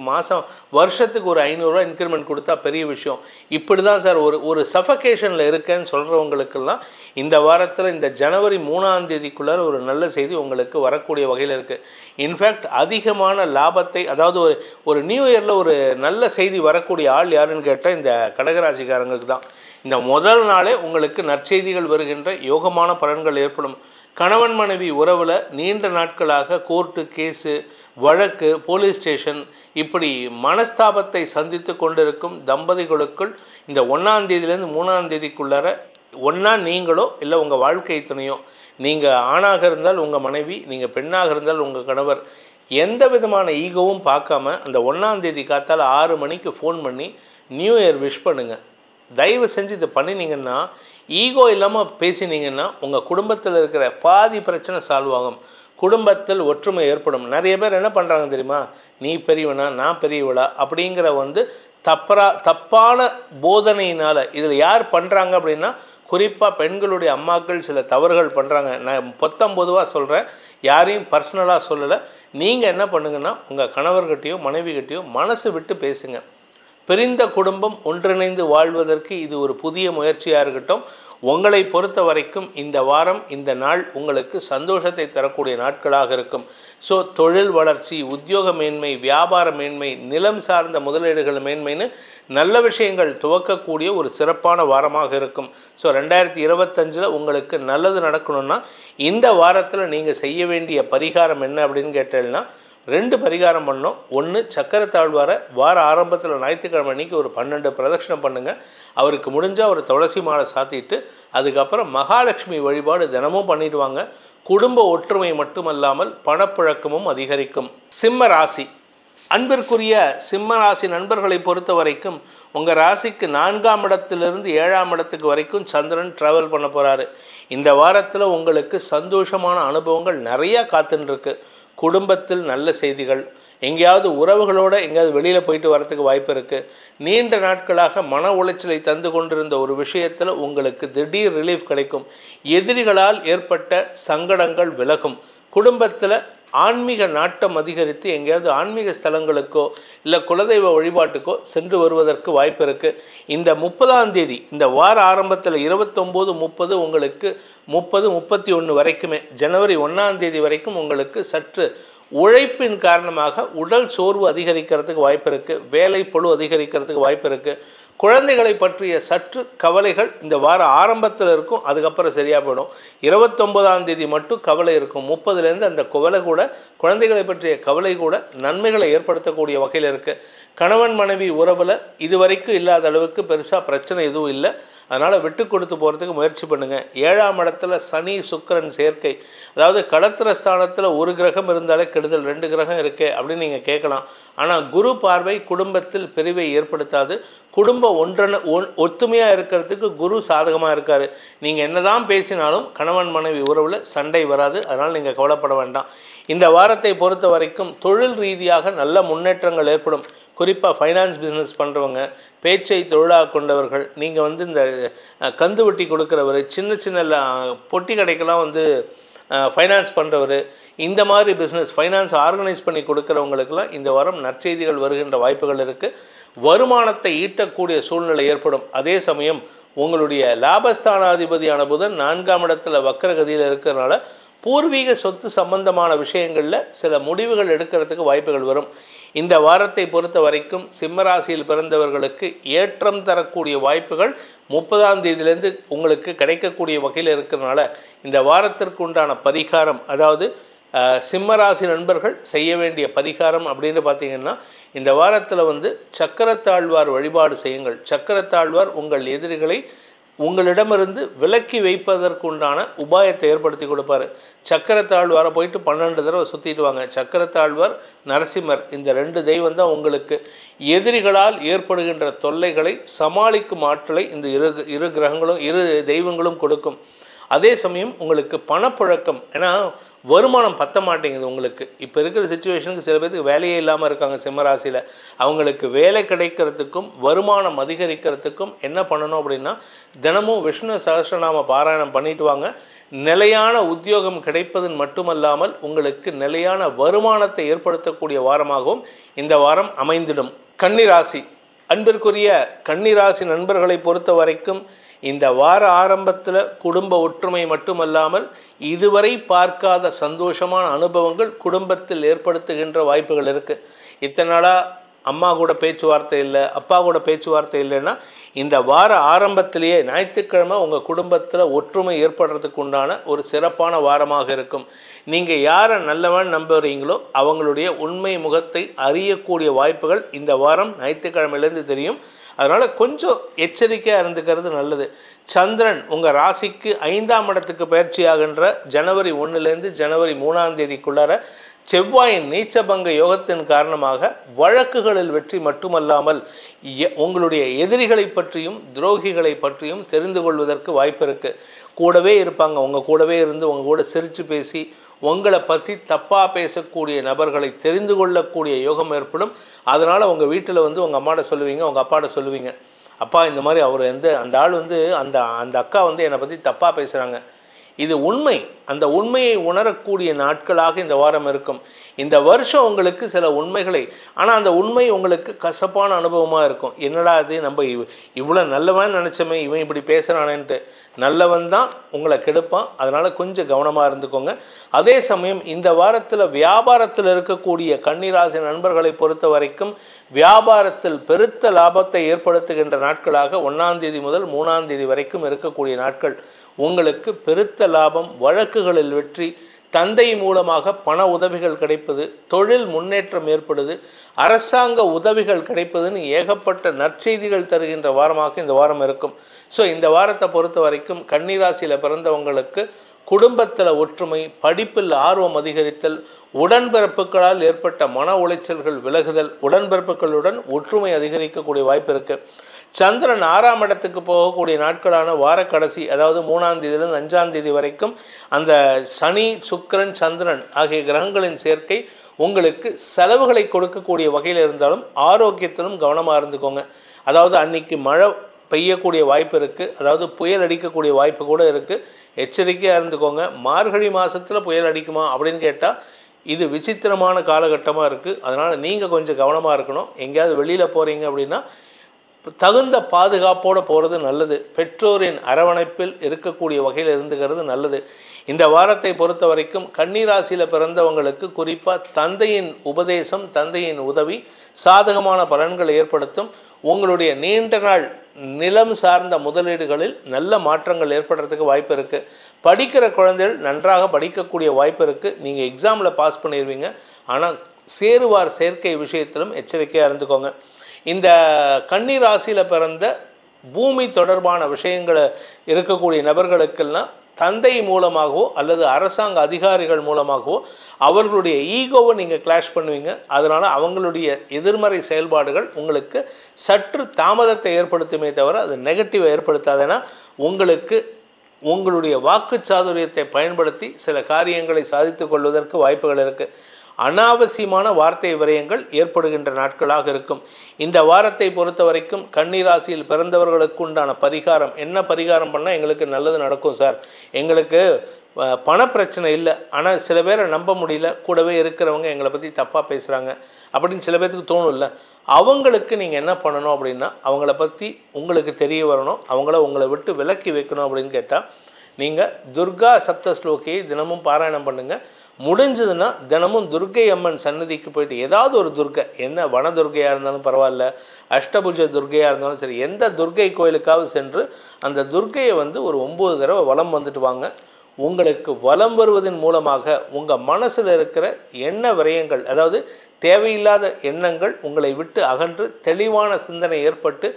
Speaker 2: வருஷத்துக்கு ஒரு 500 ரூபா இன்க்ரிமெண்ட் கொடுத்தா பெரிய விஷயம், இப்படி தான் சார் ஒரு சஃபகேஷனில் இருக்கேன்னு சொல்கிறவங்களுக்கெல்லாம் இந்த வாரத்தில் இந்த ஜனவரி 3ஆம் தேதிக்குள்ளார ஒரு நல்ல செய்தி உங்களுக்கு வரக்கூடிய வகையில் இருக்குது. இன்ஃபேக்ட் அதிகமான லாபத்தை, அதாவது ஒரு நியூ இயரில் ஒரு நல்ல செய்தி வரக்கூடிய ஆள் யாருன்னு கேட்டால் இந்த கடகராசிக்காரங்களுக்கு தான். இந்த முதல் நாளே உங்களுக்கு நற்செய்திகள் வருகின்ற யோகமான பலன்கள் ஏற்படும். கணவன் மனைவி உறவில் நீண்ட நாட்களாக கோர்ட்டு கேஸு, வழக்கு, போலீஸ் ஸ்டேஷன், இப்படி மனஸ்தாபத்தை சந்தித்து கொண்டிருக்கும் தம்பதிகளுக்குள் இந்த 1ஆம் தேதியிலேருந்து 3ஆம் தேதிக்குள்ளார ஒன்றா நீங்களோ இல்லை உங்கள் வாழ்க்கை துணையோ, நீங்கள் ஆணாக இருந்தால் உங்கள் மனைவி, நீங்கள் பெண்ணாக இருந்தால் உங்கள் கணவர், எந்த விதமான ஈகோவும் பார்க்காம அந்த 1ஆம் தேதி காத்தால் 6 மணிக்கு ஃபோன் பண்ணி நியூ இயர் விஷ் பண்ணுங்கள். தயவு செஞ்சு இதை பண்ணினீங்கன்னா, ஈகோ இல்லாமல் பேசினீங்கன்னா உங்கள் குடும்பத்தில் இருக்கிற பாதி பிரச்சனை சால்வ் ஆகும். குடும்பத்தில் ஒற்றுமை ஏற்படும். நிறைய பேர் என்ன பண்ணுறாங்க தெரியுமா, நீ பெரியவனா நான் பெரியவளா அப்படிங்கிற தப்பான போதனையினால் இதில் யார் பண்ணுறாங்க அப்படின்னா, குறிப்பாக பெண்களுடைய அம்மாக்கள் சில தவறுகள் பண்ணுறாங்க. நான் பொதுவாக சொல்கிறேன், யாரையும் பர்சனலாக சொல்லலை. நீங்கள் என்ன பண்ணுங்கன்னா, உங்கள் கணவர்கிட்டையோ மனைவிகிட்டையோ மனசு விட்டு பேசுங்க. பிரிந்த குடும்பம் ஒன்றிணைந்து வாழ்வதற்கு இது ஒரு புதிய முயற்சியாக இருக்கட்டும். உங்களை பொறுத்த வரைக்கும் இந்த வாரம், இந்த நாள் உங்களுக்கு சந்தோஷத்தை தரக்கூடிய நாட்களாக இருக்கும். ஸோ தொழில் வளர்ச்சி, உத்தியோக மேன்மை, வியாபார மேன்மை, நிலம் சார்ந்த முதலீடுகள் மேன்மைன்னு நல்ல விஷயங்கள் துவக்கக்கூடிய ஒரு சிறப்பான வாரமாக இருக்கும். ஸோ 2025 உங்களுக்கு நல்லது நடக்கணும்னா இந்த வாரத்தில் நீங்கள் செய்ய வேண்டிய பரிகாரம் என்ன அப்படின்னு கேட்டீங்கன்னா, 2 பரிகாரம் பண்ணோம். ஒன்று, சக்கரை தாழ்வாரை வார ஆரம்பத்தில் ஞாயிற்றுக்கிழமை அன்றைக்கி ஒரு 12 பிரதட்சணம் பண்ணுங்கள். அவருக்கு முடிஞ்சால் ஒரு துளசி மாலை சாத்திட்டு அதுக்கப்புறம் மகாலட்சுமி வழிபாடு தினமும் பண்ணிடுவாங்க. குடும்ப ஒற்றுமை மட்டுமல்லாமல் பணப்புழக்கமும் அதிகரிக்கும். சிம்ம ராசி, அன்பிற்குரிய சிம்ம ராசி நண்பர்களை பொறுத்த வரைக்கும் உங்கள் ராசிக்கு 4ஆம் இடத்திலிருந்து 7ஆம் இடத்துக்கு வரைக்கும் சந்திரன் ட்ராவல் பண்ண போகிறாரு. இந்த வாரத்தில் உங்களுக்கு சந்தோஷமான அனுபவங்கள் நிறையா காத்துருக்கு. குடும்பத்தில் நல்ல செய்திகள், எங்கேயாவது உறவுகளோடு எங்கேயாவது வெளியில் போயிட்டு வரத்துக்கு வாய்ப்பு இருக்குது. நீண்ட நாட்களாக மன உளைச்சலை தந்து கொண்டிருந்த ஒரு விஷயத்தில் உங்களுக்கு திடீர் ரிலீஃப் கிடைக்கும். எதிரிகளால் ஏற்பட்ட சங்கடங்கள் விலகும். குடும்பத்தில் ஆன்மீக நாட்டம் அதிகரித்து எங்கேயாவது ஆன்மீக ஸ்தலங்களுக்கோ இல்லை குலதெய்வ வழிபாட்டுக்கோ சென்று வருவதற்கு வாய்ப்பு இருக்குது. இந்த 30ஆம் தேதி, இந்த வார ஆரம்பத்தில் 29, 30 உங்களுக்கு 30, 31 வரைக்குமே, ஜனவரி 1ஆம் தேதி வரைக்கும் உங்களுக்கு சற்று உழைப்பின் காரணமாக உடல் சோர்வு அதிகரிக்கிறதுக்கு வாய்ப்பு இருக்குது. வேலை பளு அதிகரிக்கிறதுக்கு வாய்ப்பு இருக்குது. குழந்தைகளை பற்றிய சற்று கவலைகள் இந்த வார ஆரம்பத்தில் இருக்கும். அதுக்கப்புறம் சரியாக போயிடும். 29ஆம் தேதி மட்டும் கவலை இருக்கும். 30லேருந்து அந்த கவலை கூட, குழந்தைகளை பற்றிய கவலை கூட நன்மைகளை ஏற்படுத்தக்கூடிய வகையில் இருக்குது. கணவன் மனைவி உறவில் இதுவரைக்கும் இல்லாத அளவுக்கு பெருசாக பிரச்சனை எதுவும் இல்லை. அதனால் விட்டு கொடுத்து போகிறதுக்கு முயற்சி பண்ணுங்கள். 7ஆம் இடத்துல சனி சுக்கிரன் சேர்க்கை, அதாவது களத்திர ஸ்தானத்தில் ஒரு கிரகம் இருந்தாலே கெடுதல், 2 கிரகம் இருக்கே அப்படின்னு நீங்கள் கேட்கலாம். ஆனால் குரு பார்வை குடும்பத்தில் பிரிவை ஏற்படுத்தாது. குடும்பம் ஒத்துமையாக இருக்கிறதுக்கு குரு சாதகமாக இருக்கார். நீங்கள் என்னதான் பேசினாலும் கணவன் மனைவி உறவில் சண்டை வராது. அதனால் நீங்கள் கவலைப்பட வேண்டாம். இந்த வாரத்தை பொறுத்த வரைக்கும் தொழில் ரீதியாக நல்ல முன்னேற்றங்கள் ஏற்படும். குறிப்பாக ஃபைனான்ஸ் பிஸ்னஸ் பண்ணுறவங்க, பேச்சை தொழிலாக கொண்டவர்கள், நீங்கள் இந்த கந்து வட்டி கொடுக்குறவர், சின்ன சின்ன பொட்டி கடைக்கெல்லாம் ஃபைனான்ஸ் பண்ணுறவர், இந்த மாதிரி பிஸ்னஸ் ஃபைனான்ஸ் ஆர்கனைஸ் பண்ணி கொடுக்குறவங்களுக்கெல்லாம் இந்த வாரம் நற்செய்திகள் வருகின்ற வாய்ப்புகள் இருக்குது. வருமானத்தை ஈட்டக்கூடிய சூழ்நிலை ஏற்படும். அதே சமயம் உங்களுடைய லாபஸ்தானாதிபதியான புதன் 4ஆம் இடத்துல வக்கரகதியில் இருக்கிறதுனால பூர்வீக சொத்து சம்பந்தமான விஷயங்களில் சில முடிவுகள் எடுக்கிறதுக்கு வாய்ப்புகள் வரும். இந்த வாரத்தை பொறுத்த வரைக்கும் சிம்மராசியில் பிறந்தவர்களுக்கு ஏற்றம் தரக்கூடிய வாய்ப்புகள் 30ஆம் தேதியிலேருந்து உங்களுக்கு கிடைக்கக்கூடிய வகையில் இருக்கிறதுனால இந்த வாரத்திற்கு உண்டான பரிகாரம், அதாவது சிம்மராசி நண்பர்கள் செய்ய வேண்டிய பரிகாரம் அப்படின்னு பார்த்தீங்கன்னா, இந்த வாரத்தில் சக்கரத்தாழ்வார் வழிபாடு செய்யுங்கள். சக்கரத்தாழ்வார் உங்கள் எதிரிகளை உங்களிடமிருந்து விலக்கி வைப்பதற்குண்டான உபாயத்தை ஏற்படுத்தி கொடுப்பார். சக்கரத்தாழ்வாரை போயிட்டு 12 தடவை சுற்றிட்டு வாங்க. சக்கரத்தாழ்வார், நரசிம்மர், இந்த 2 தெய்வம் தான் உங்களுக்கு எதிரிகளால் ஏற்படுகின்ற தொல்லைகளை சமாளிக்கும் ஆற்றலை இந்த இரு கிரகங்களும் இரு தெய்வங்களும் கொடுக்கும். அதே சமயம் உங்களுக்கு பணப்புழக்கம், ஏன்னா வருமானம் பத்த மாட்டேங்குது உங்களுக்கு. இப்போ இருக்கிற சிச்சுவேஷனுக்கு சில பேருக்கு வேலையே இல்லாமல் இருக்காங்க சிம்மராசியில். அவங்களுக்கு வேலை கிடைக்கிறதுக்கும் வருமானம் அதிகரிக்கிறதுக்கும் என்ன பண்ணணும் அப்படின்னா, தினமும் விஷ்ணு சகஸ்ரநாம பாராயணம் பண்ணிட்டு வாங்க. நிலையான உத்தியோகம் கிடைப்பதன் மட்டுமல்லாமல் உங்களுக்கு நிலையான வருமானத்தை ஏற்படுத்தக்கூடிய வாரமாகவும் இந்த வாரம் அமைந்திடும். கன்னிராசி, அன்பிற்குரிய கன்னிராசி நண்பர்களை பொறுத்த வரைக்கும் இந்த வார ஆரம்பத்தில் குடும்ப ஒற்றுமை மட்டுமல்லாமல் இதுவரை பார்க்காத சந்தோஷமான அனுபவங்கள் குடும்பத்தில் ஏற்படுத்துகின்ற வாய்ப்புகள் இருக்குது. இத்தனை நாளாக அம்மா கூட பேச்சுவார்த்தை இல்லை, அப்பா கூட பேச்சுவார்த்தை இல்லைன்னா இந்த வார ஆரம்பத்திலேயே ஞாயிற்றுக்கிழமை உங்கள் குடும்பத்தில் ஒற்றுமை ஏற்படுறதுக்கு உண்டான ஒரு சிறப்பான வாரமாக இருக்கும். நீங்கள் யாரை நல்லவன் நம்புகிறீங்களோ அவங்களுடைய உண்மை முகத்தை அறியக்கூடிய வாய்ப்புகள் இந்த வாரம் ஞாயிற்றுக்கிழமையிலேருந்து தெரியும். அதனால் கொஞ்சம் எச்சரிக்கையாக இருந்துக்கிறது நல்லது. சந்திரன் உங்கள் ராசிக்கு 5ஆம் இடத்துக்கு பயிற்சியாகின்ற ஜனவரி 1லேருந்து ஜனவரி 3ஆம் தேதிக்குள்ளார செவ்வாயின் நீச்சபங்க யோகத்தின் காரணமாக வழக்குகளில் வெற்றி மட்டுமல்லாமல் உங்களுடைய எதிரிகளை பற்றியும் துரோகிகளை பற்றியும் தெரிந்து கொள்வதற்கு வாய்ப்பு இருக்குது. கூடவே இருப்பாங்க, உங்கள் கூடவே இருந்து உங்கள் கூட சிரித்து பேசி உங்களை பற்றி தப்பாக பேசக்கூடிய நபர்களை தெரிந்து கொள்ளக்கூடிய யோகம் ஏற்படும். அதனால் உங்கள் வீட்டில் உங்கள் அம்மாட்ட சொல்லுவீங்க, உங்கள் அப்பாட்ட சொல்லுவீங்க, அப்பா இந்த மாதிரி அவர் அந்த ஆள் அந்த அக்கா என்னை பற்றி தப்பாக பேசுகிறாங்க. இது உண்மை. அந்த உண்மையை உணரக்கூடிய நாட்களாக இந்த வாரம் இருக்கும். இந்த வருஷம் உங்களுக்கு சில உண்மைகளை, ஆனால் அந்த உண்மை உங்களுக்கு கசப்பான அனுபவமாக இருக்கும். என்னடா அது, நம்ம இவ்வளோ நல்லவன் நினச்சோமே, இவன் இப்படி பேசுகிறானேன்ட்டு. நல்லவன் தான் உங்களை கெடுப்பான். அதனால் கொஞ்சம் கவனமாக இருந்துக்கோங்க. அதே சமயம் இந்த வாரத்தில் வியாபாரத்தில் இருக்கக்கூடிய கன்னிராசி நண்பர்களை பொறுத்த வரைக்கும் வியாபாரத்தில் பெருத்த லாபத்தை ஏற்படுத்துகின்ற நாட்களாக 1ஆம் தேதி முதல் 3ஆம் தேதி வரைக்கும் இருக்கக்கூடிய நாட்கள். உங்களுக்கு பெருத்த லாபம், வழக்குகளில் வெற்றி, தந்தை மூலமாக பண உதவிகள் கிடைப்பது, தொழில் முன்னேற்றம் ஏற்படுது, அரசாங்க உதவிகள் கிடைப்பதுன்னு ஏகப்பட்ட நற்செய்திகள் தருகின்ற வாரமாக இந்த வாரம் இருக்கும். ஸோ இந்த வாரத்தை பொறுத்த வரைக்கும் கன்னிராசியில் பிறந்தவங்களுக்கு குடும்பத்தில் ஒற்றுமை, படிப்பில் ஆர்வம் அதிகரித்தல், உடன்பிறப்புகளால் ஏற்பட்ட மன உளைச்சல்கள் விலகுதல், உடன்பிறப்புகளுடன் ஒற்றுமை அதிகரிக்கக்கூடிய வாய்ப்பு இருக்குது. சந்திரன் 6ஆம் இடத்துக்கு போகக்கூடிய நாட்களான வார கடைசி, அதாவது 3ஆம் தேதியிலிருந்து 5ஆம் தேதி வரைக்கும் அந்த சனி சுக்கிரன் சந்திரன் ஆகிய கிரகங்களின் சேர்க்கை உங்களுக்கு செலவுகளை கொடுக்கக்கூடிய வகையில் இருந்தாலும் ஆரோக்கியத்திலும் கவனமாக இருந்துக்கோங்க. அதாவது அன்னைக்கு மழை பெய்யக்கூடிய வாய்ப்பு இருக்குது, அதாவது புயல் அடிக்கக்கூடிய வாய்ப்பு கூட இருக்குது. எச்சரிக்கையாக இருந்துக்கோங்க. மார்கழி மாதத்தில் புயல் அடிக்குமா அப்படின்னு கேட்டால் இது விசித்திரமான காலகட்டமாக இருக்குது. அதனால் நீங்கள் கொஞ்சம் கவனமாக இருக்கணும். எங்கேயாவது வெளியில் போகிறீங்க அப்படின்னா தகுந்த பாதுகாப்போடு போகிறது நல்லது. பெற்றோரின் அரவணைப்பில் இருக்கக்கூடிய வகையில் இருந்துக்கிறது நல்லது. இந்த வாரத்தை பொறுத்த வரைக்கும் கன்னிராசியில் பிறந்தவங்களுக்கு குறிப்பாக தந்தையின் உபதேசம், தந்தையின் உதவி சாதகமான பலன்களை ஏற்படுத்தும். உங்களுடைய நீண்ட நாள் நிலம் சார்ந்த முதலீடுகளில் நல்ல மாற்றங்கள் ஏற்படுறதுக்கு வாய்ப்பு இருக்குது. படிக்கிற குழந்தைகள் நன்றாக படிக்கக்கூடிய வாய்ப்பு இருக்குது. நீங்கள் எக்ஸாமில் பாஸ் பண்ணிடுவீங்க. ஆனால் சேருவார் சேர்க்கை விஷயத்திலும் எச்சரிக்கையாக இருந்துக்கோங்க. இந்த கன்னி ராசியில் பிறந்த பூமி தொடர்பான விஷயங்களை இருக்கக்கூடிய நபர்களுக்கெல்லாம் தந்தை மூலமாகவோ அல்லது அரசாங்க அதிகாரிகள் மூலமாகவோ அவர்களுடைய ஈகோவை நீங்கள் கிளாஷ் பண்ணுவீங்க. அதனால் அவங்களுடைய எதிர்மறை செயல்பாடுகள் உங்களுக்கு சற்று தாமதத்தை ஏற்படுத்துமே தவிர அது நெகட்டிவை ஏற்படுத்தாதுன்னா உங்களுக்கு உங்களுடைய வாக்கு சாதுரியத்தை பயன்படுத்தி சில காரியங்களை சாதித்து கொள்வதற்கு வாய்ப்புகள் இருக்குது. அனாவசியமான வார்த்தை விரயங்கள் ஏற்படுகின்ற நாட்களாக இருக்கும். இந்த வாரத்தை பொறுத்த வரைக்கும் கன்னிராசியில் பிறந்தவர்களுக்கு உண்டான பரிகாரம் என்ன? பரிகாரம் பண்ணால் எங்களுக்கு நல்லது நடக்கும் சார், எங்களுக்கு பண பிரச்சனை இல்லை, ஆனால் சில பேரை நம்ப முடியல, கூடவே இருக்கிறவங்க எங்களை பற்றி தப்பாக பேசுகிறாங்க அப்படின்னு சில பேர்த்துக்கு தோணும்ல, அவங்களுக்கு நீங்கள் என்ன பண்ணணும் அப்படின்னா அவங்கள பற்றி உங்களுக்கு தெரிய வரணும், அவங்கள உங்களை விட்டு விலக்கி வைக்கணும் அப்படின்னு கேட்டால் நீங்கள் துர்கா சப்தஸ்லோகியை தினமும் பாராயணம் பண்ணுங்கள். முடிஞ்சதுன்னா தினமும் துர்க்கை அம்மன் சன்னதிக்கு போயிட்டு ஏதாவது ஒரு துர்க்கை, என்ன வன துர்க்கையாக இருந்தாலும் பரவாயில்ல, அஷ்டபுஜ துர்க்கையாக இருந்தாலும் சரி, எந்த துர்க்கை கோயிலுக்காவது சென்று அந்த துர்க்கையை ஒரு 9 தடவை வலம் வந்துட்டு வாங்க. உங்களுக்கு வலம் வருவதன் மூலமாக உங்கள் மனசில் இருக்கிற எண்ண விரயங்கள், அதாவது தேவையில்லாத எண்ணங்கள் உங்களை விட்டு அகன்று தெளிவான சிந்தனை ஏற்பட்டு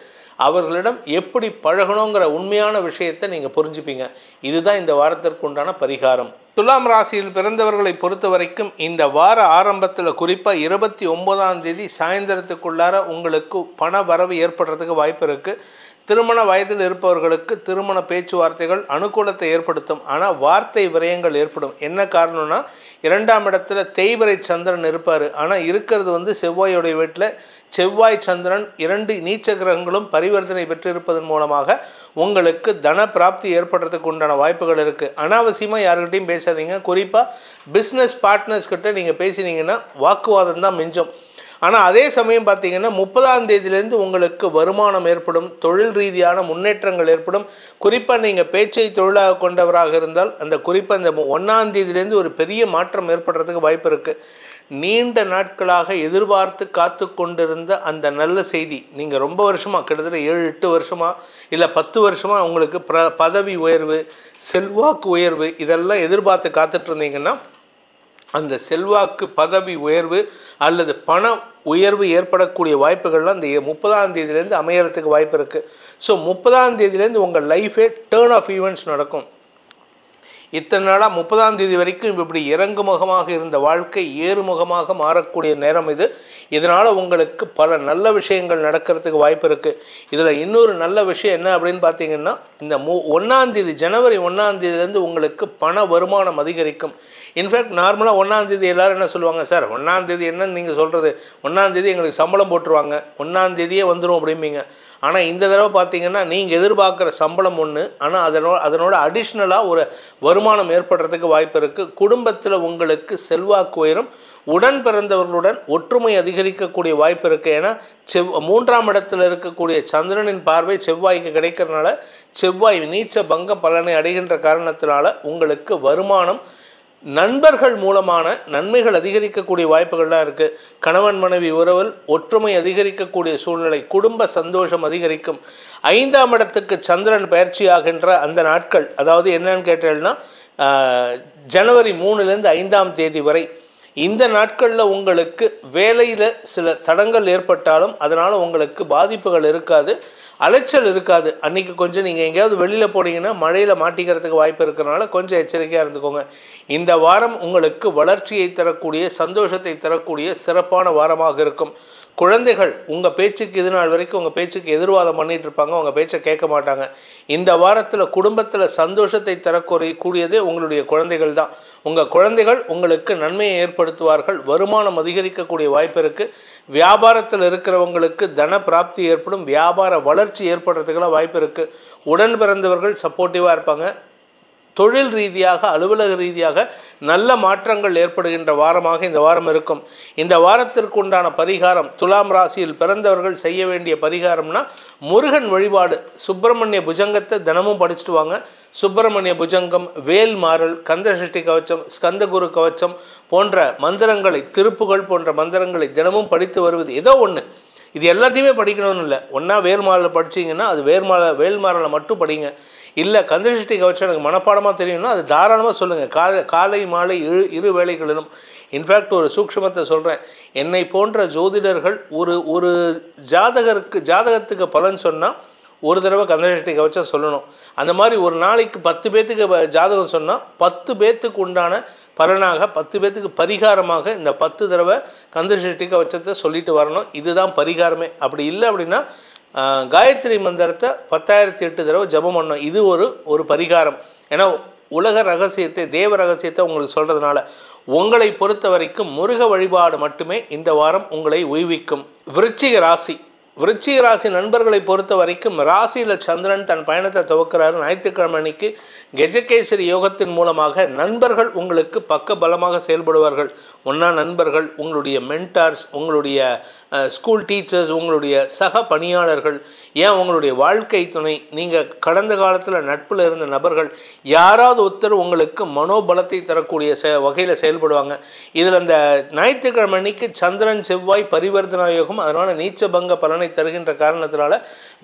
Speaker 2: அவர்களிடம் எப்படி பழகணுங்கிற உண்மையான விஷயத்தை நீங்கள் புரிஞ்சுப்பீங்க. இதுதான் இந்த வாரத்திற்கு உண்டான பரிகாரம். துலாம் ராசியில் பிறந்தவர்களை பொறுத்த வரைக்கும் இந்த வார ஆரம்பத்தில் குறிப்பாக 29ஆம் தேதி சாயந்தரத்துக்குள்ளார உங்களுக்கு பண வரவு ஏற்படுறதுக்கு வாய்ப்பு இருக்குது. திருமண வயதில் இருப்பவர்களுக்கு திருமண பேச்சுவார்த்தைகள் அனுகூலத்தை ஏற்படுத்தும். ஆனால் வார்த்தை விரயங்கள் ஏற்படும். என்ன காரணம்னா 2ஆம் இடத்துல தேய்பிறை சந்திரன் இருப்பார். ஆனால் இருக்கிறது செவ்வாயோடைய வீட்டில். செவ்வாய் சந்திரன் 2 நீச்ச கிரகங்களும் பரிவர்த்தனை பெற்றிருப்பதன் மூலமாக உங்களுக்கு தன பிராப்தி ஏற்படுறதுக்கு உண்டான வாய்ப்புகள் இருக்குது. அனாவசியமாக யாருக்கிட்டையும் பேசாதீங்க. குறிப்பாக பிஸ்னஸ் பார்ட்னர்ஸ் கிட்ட நீங்கள் பேசினீங்கன்னா வாக்குவாதம் தான் மிஞ்சும். ஆனால் அதே சமயம் பார்த்தீங்கன்னா 30ஆம் தேதியிலேருந்து உங்களுக்கு வருமானம் ஏற்படும், தொழில் ரீதியான முன்னேற்றங்கள் ஏற்படும். குறிப்பாக நீங்கள் பேச்சை தொழிலாக கொண்டவராக இருந்தால் அந்த குறிப்பாக இந்த 1ஆம் தேதியிலேருந்து ஒரு பெரிய மாற்றம் ஏற்படுறதுக்கு வாய்ப்பு இருக்குது. நீண்ட நாட்களாக எதிர்பார்த்து காத்து கொண்டிருந்த அந்த நல்ல செய்தி, நீங்கள் ரொம்ப வருஷமாக கிட்டத்தட்ட 7-8 வருஷமாக இல்லை 10 வருஷமாக உங்களுக்கு பதவி உயர்வு, செல்வாக்கு உயர்வு இதெல்லாம் எதிர்பார்த்து காத்துட்டு இருந்தீங்கன்னா அந்த செல்வாக்கு, பதவி உயர்வு அல்லது பண உயர்வு ஏற்படக்கூடிய வாய்ப்புகள்லாம் இந்த 30ஆம் தேதியிலேருந்து அமையறதுக்கு வாய்ப்பு இருக்குது. ஸோ 30ஆம் தேதியிலேருந்து உங்கள் லைஃபே டேர்ன் ஆஃப் ஈவெண்ட்ஸ் நடக்கும். இத்தனை நாளாக 30ஆம் தேதி வரைக்கும் இப்படி இறங்குமுகமாக இருந்த வாழ்க்கை ஏறுமுகமாக மாறக்கூடிய நேரம் இது. இதனால் உங்களுக்கு பல நல்ல விஷயங்கள் நடக்கிறதுக்கு வாய்ப்பு இருக்குது. இதில் இன்னொரு நல்ல விஷயம் என்ன அப்படின்னு பார்த்தீங்கன்னா இந்த 1ஆம் தேதி ஜனவரி 1ஆம் தேதியிலேருந்து உங்களுக்கு பண வருமானம் அதிகரிக்கும். இன்ஃபேக்ட் நார்மலாக 1ஆம் தேதி எல்லோரும் என்ன சொல்லுவாங்க, சார் 1ஆம் தேதி என்னன்னு நீங்கள் சொல்கிறது, 1ஆம் தேதி எங்களுக்கு சம்பளம் போட்டுருவாங்க, 1ஆம் தேதியே வந்துடும் அப்படிம்பீங்க. ஆனால் இந்த தடவை பார்த்தீங்கன்னா நீங்கள் எதிர்பார்க்குற சம்பளம் ஒன்று, ஆனால் அதனோட அடிஷ்னலாக ஒரு வருமானம் ஏற்படுறதுக்கு வாய்ப்பு இருக்குது. குடும்பத்தில் உங்களுக்கு செல்வாக்கு உயரும். உடன் பிறந்தவர்களுடன் ஒற்றுமை அதிகரிக்கக்கூடிய வாய்ப்பு இருக்குது. ஏன்னா 3ஆம் இடத்தில் இருக்கக்கூடிய சந்திரனின் பார்வை செவ்வாய்க்கு கிடைக்கிறதுனால செவ்வாய் நீச்ச பங்க பலனை அடைகின்ற காரணத்தினால உங்களுக்கு வருமானம், நண்பர்கள் மூலமான நன்மைகள் அதிகரிக்கக்கூடிய வாய்ப்புகள்லாம் இருக்குது. கணவன் மனைவி உறவில் ஒற்றுமை அதிகரிக்கக்கூடிய சூழ்நிலை, குடும்ப சந்தோஷம் அதிகரிக்கும். 5ஆம் இடத்துக்கு சந்திரன் பயிற்சியாகின்ற அந்த நாட்கள், அதாவது என்னன்னு கேட்டீங்கன்னா ஜனவரி 3லேருந்து 5ஆம் தேதி வரை, இந்த நாட்களில் உங்களுக்கு வேலையில் சில தடங்கள் ஏற்பட்டாலும் அதனால் உங்களுக்கு பாதிப்புகள் இருக்காது, அலைச்சல் இருக்காது. அன்றைக்கி கொஞ்சம் நீங்கள் எங்கேயாவது வெளியில் போனீங்கன்னா மழையில் மாட்டிக்கிறதுக்கு வாய்ப்பு இருக்கிறனால கொஞ்சம் எச்சரிக்கையாக இருந்துக்கோங்க. இந்த வாரம் உங்களுக்கு வளர்ச்சியை தரக்கூடிய, சந்தோஷத்தை தரக்கூடிய சிறப்பான வாரமாக இருக்கும். குழந்தைகள் உங்கள் பேச்சுக்கு இது நாள் வரைக்கும் உங்கள் பேச்சுக்கு எதிர்வாதம் பண்ணிகிட்டு இருப்பாங்க, உங்கள் பேச்சை கேட்க மாட்டாங்க. இந்த வாரத்தில் குடும்பத்தில் சந்தோஷத்தை தரக்கூடியதே உங்களுடைய குழந்தைகள் தான். உங்கள் குழந்தைகள் உங்களுக்கு நன்மையை ஏற்படுத்துவார்கள். வருமானம் அதிகரிக்கக்கூடிய வாய்ப்பு இருக்குது. வியாபாரத்தில் இருக்கிறவங்களுக்கு தன பிராப்தி ஏற்படும். வியாபார வளர்ச்சி ஏற்படுறதுக்கெல்லாம் வாய்ப்பு இருக்குது. உடன் பிறந்தவர்கள் சப்போர்ட்டிவாக இருப்பாங்க. தொழில் ரீதியாக அலுவலக ரீதியாக நல்ல மாற்றங்கள் ஏற்படுகின்ற வாரமாக இந்த வாரம் இருக்கும். இந்த வாரத்திற்கு உண்டான பரிகாரம், துலாம் ராசியில் பிறந்தவர்கள் செய்ய வேண்டிய பரிகாரம்னா முருகன் வழிபாடு. சுப்பிரமணிய புஜங்கத்தை தினமும் படிச்சுட்டு வாங்க. சுப்பிரமணிய புஜங்கம், வேல்மாறல், கந்தசஷ்டி கவச்சம், ஸ்கந்தகுரு கவச்சம் போன்ற மந்திரங்களை, திருப்புகள் போன்ற மந்திரங்களை தினமும் படித்து வருவது ஏதோ ஒன்று. இது எல்லாத்தையுமே படிக்கணும்னு இல்லை. ஒன்றா வேல்மாறலை படிச்சிங்கன்னா அது வேல்மாறலை மட்டும் படிங்க. இல்லை கந்தசஷ்டி கவச்சம் எனக்கு மனப்பாடமாக தெரியும்னா அது தாராளமாக சொல்லுங்கள். காலை மாலை இரு வேளைகளிலும். இன்ஃபேக்ட் ஒரு சூக்ஷ்மத்தை சொல்கிறேன். என்னை போன்ற ஜோதிடர்கள் ஒரு ஜாதகத்துக்கு பலன் சொன்னால் ஒரு தடவை கந்தசஷ்டி கவச்சம் சொல்லணும். அந்த மாதிரி ஒரு நாளைக்கு 10 பேர்த்துக்கு ஜாதகம் சொன்னால் 10 பேர்த்துக்கு உண்டான பலனாக, 10 பேர்த்துக்கு பரிகாரமாக இந்த 10 தடவை கந்தசஷ்டி கவச்சத்தை சொல்லிட்டு வரணும். இதுதான் பரிகாரமே. அப்படி இல்லை அப்படின்னா காயத்ரி மந்திரத்தை 10,008 தடவை ஜபம் பண்ணணும். இது ஒரு பரிகாரம். ஏன்னா உலக ரகசியத்தை, தேவ ரகசியத்தை உங்களுக்கு சொல்கிறதுனால உங்களை பொறுத்த வரைக்கும் முருக வழிபாடு மட்டுமே இந்த வாரம் உங்களை உய்விக்கும். விருச்சிக ராசி நண்பர்களை பொறுத்த வரைக்கும் ராசியில் சந்திரன் தன் பயணத்தை துவக்கிறாரு. ஞாயிற்றுக்கிழமை அன்னைக்கு கஜகேசரி யோகத்தின் மூலமாக நண்பர்கள் உங்களுக்கு பக்க பலமாக செயல்படுவார்கள். ஒன்றா நண்பர்கள், உங்களுடைய மென்டார்ஸ், உங்களுடைய ஸ்கூல் டீச்சர்ஸ், உங்களுடைய சக பணியாளர்கள், ஏன் உங்களுடைய வாழ்க்கை துணை, நீங்கள் கடந்த காலத்தில் நட்பில் இருந்த நபர்கள், யாராவது ஒருத்தர் உங்களுக்கு மனோபலத்தை தரக்கூடிய வகையில் செயல்படுவாங்க. இதில் அந்த ஞாயிற்றுக்கிழமை அன்னைக்கு சந்திரன் செவ்வாய் பரிவர்த்தனா யோகம், அதனால் நீச்சபங்க பலனை தருகின்ற காரணத்தினால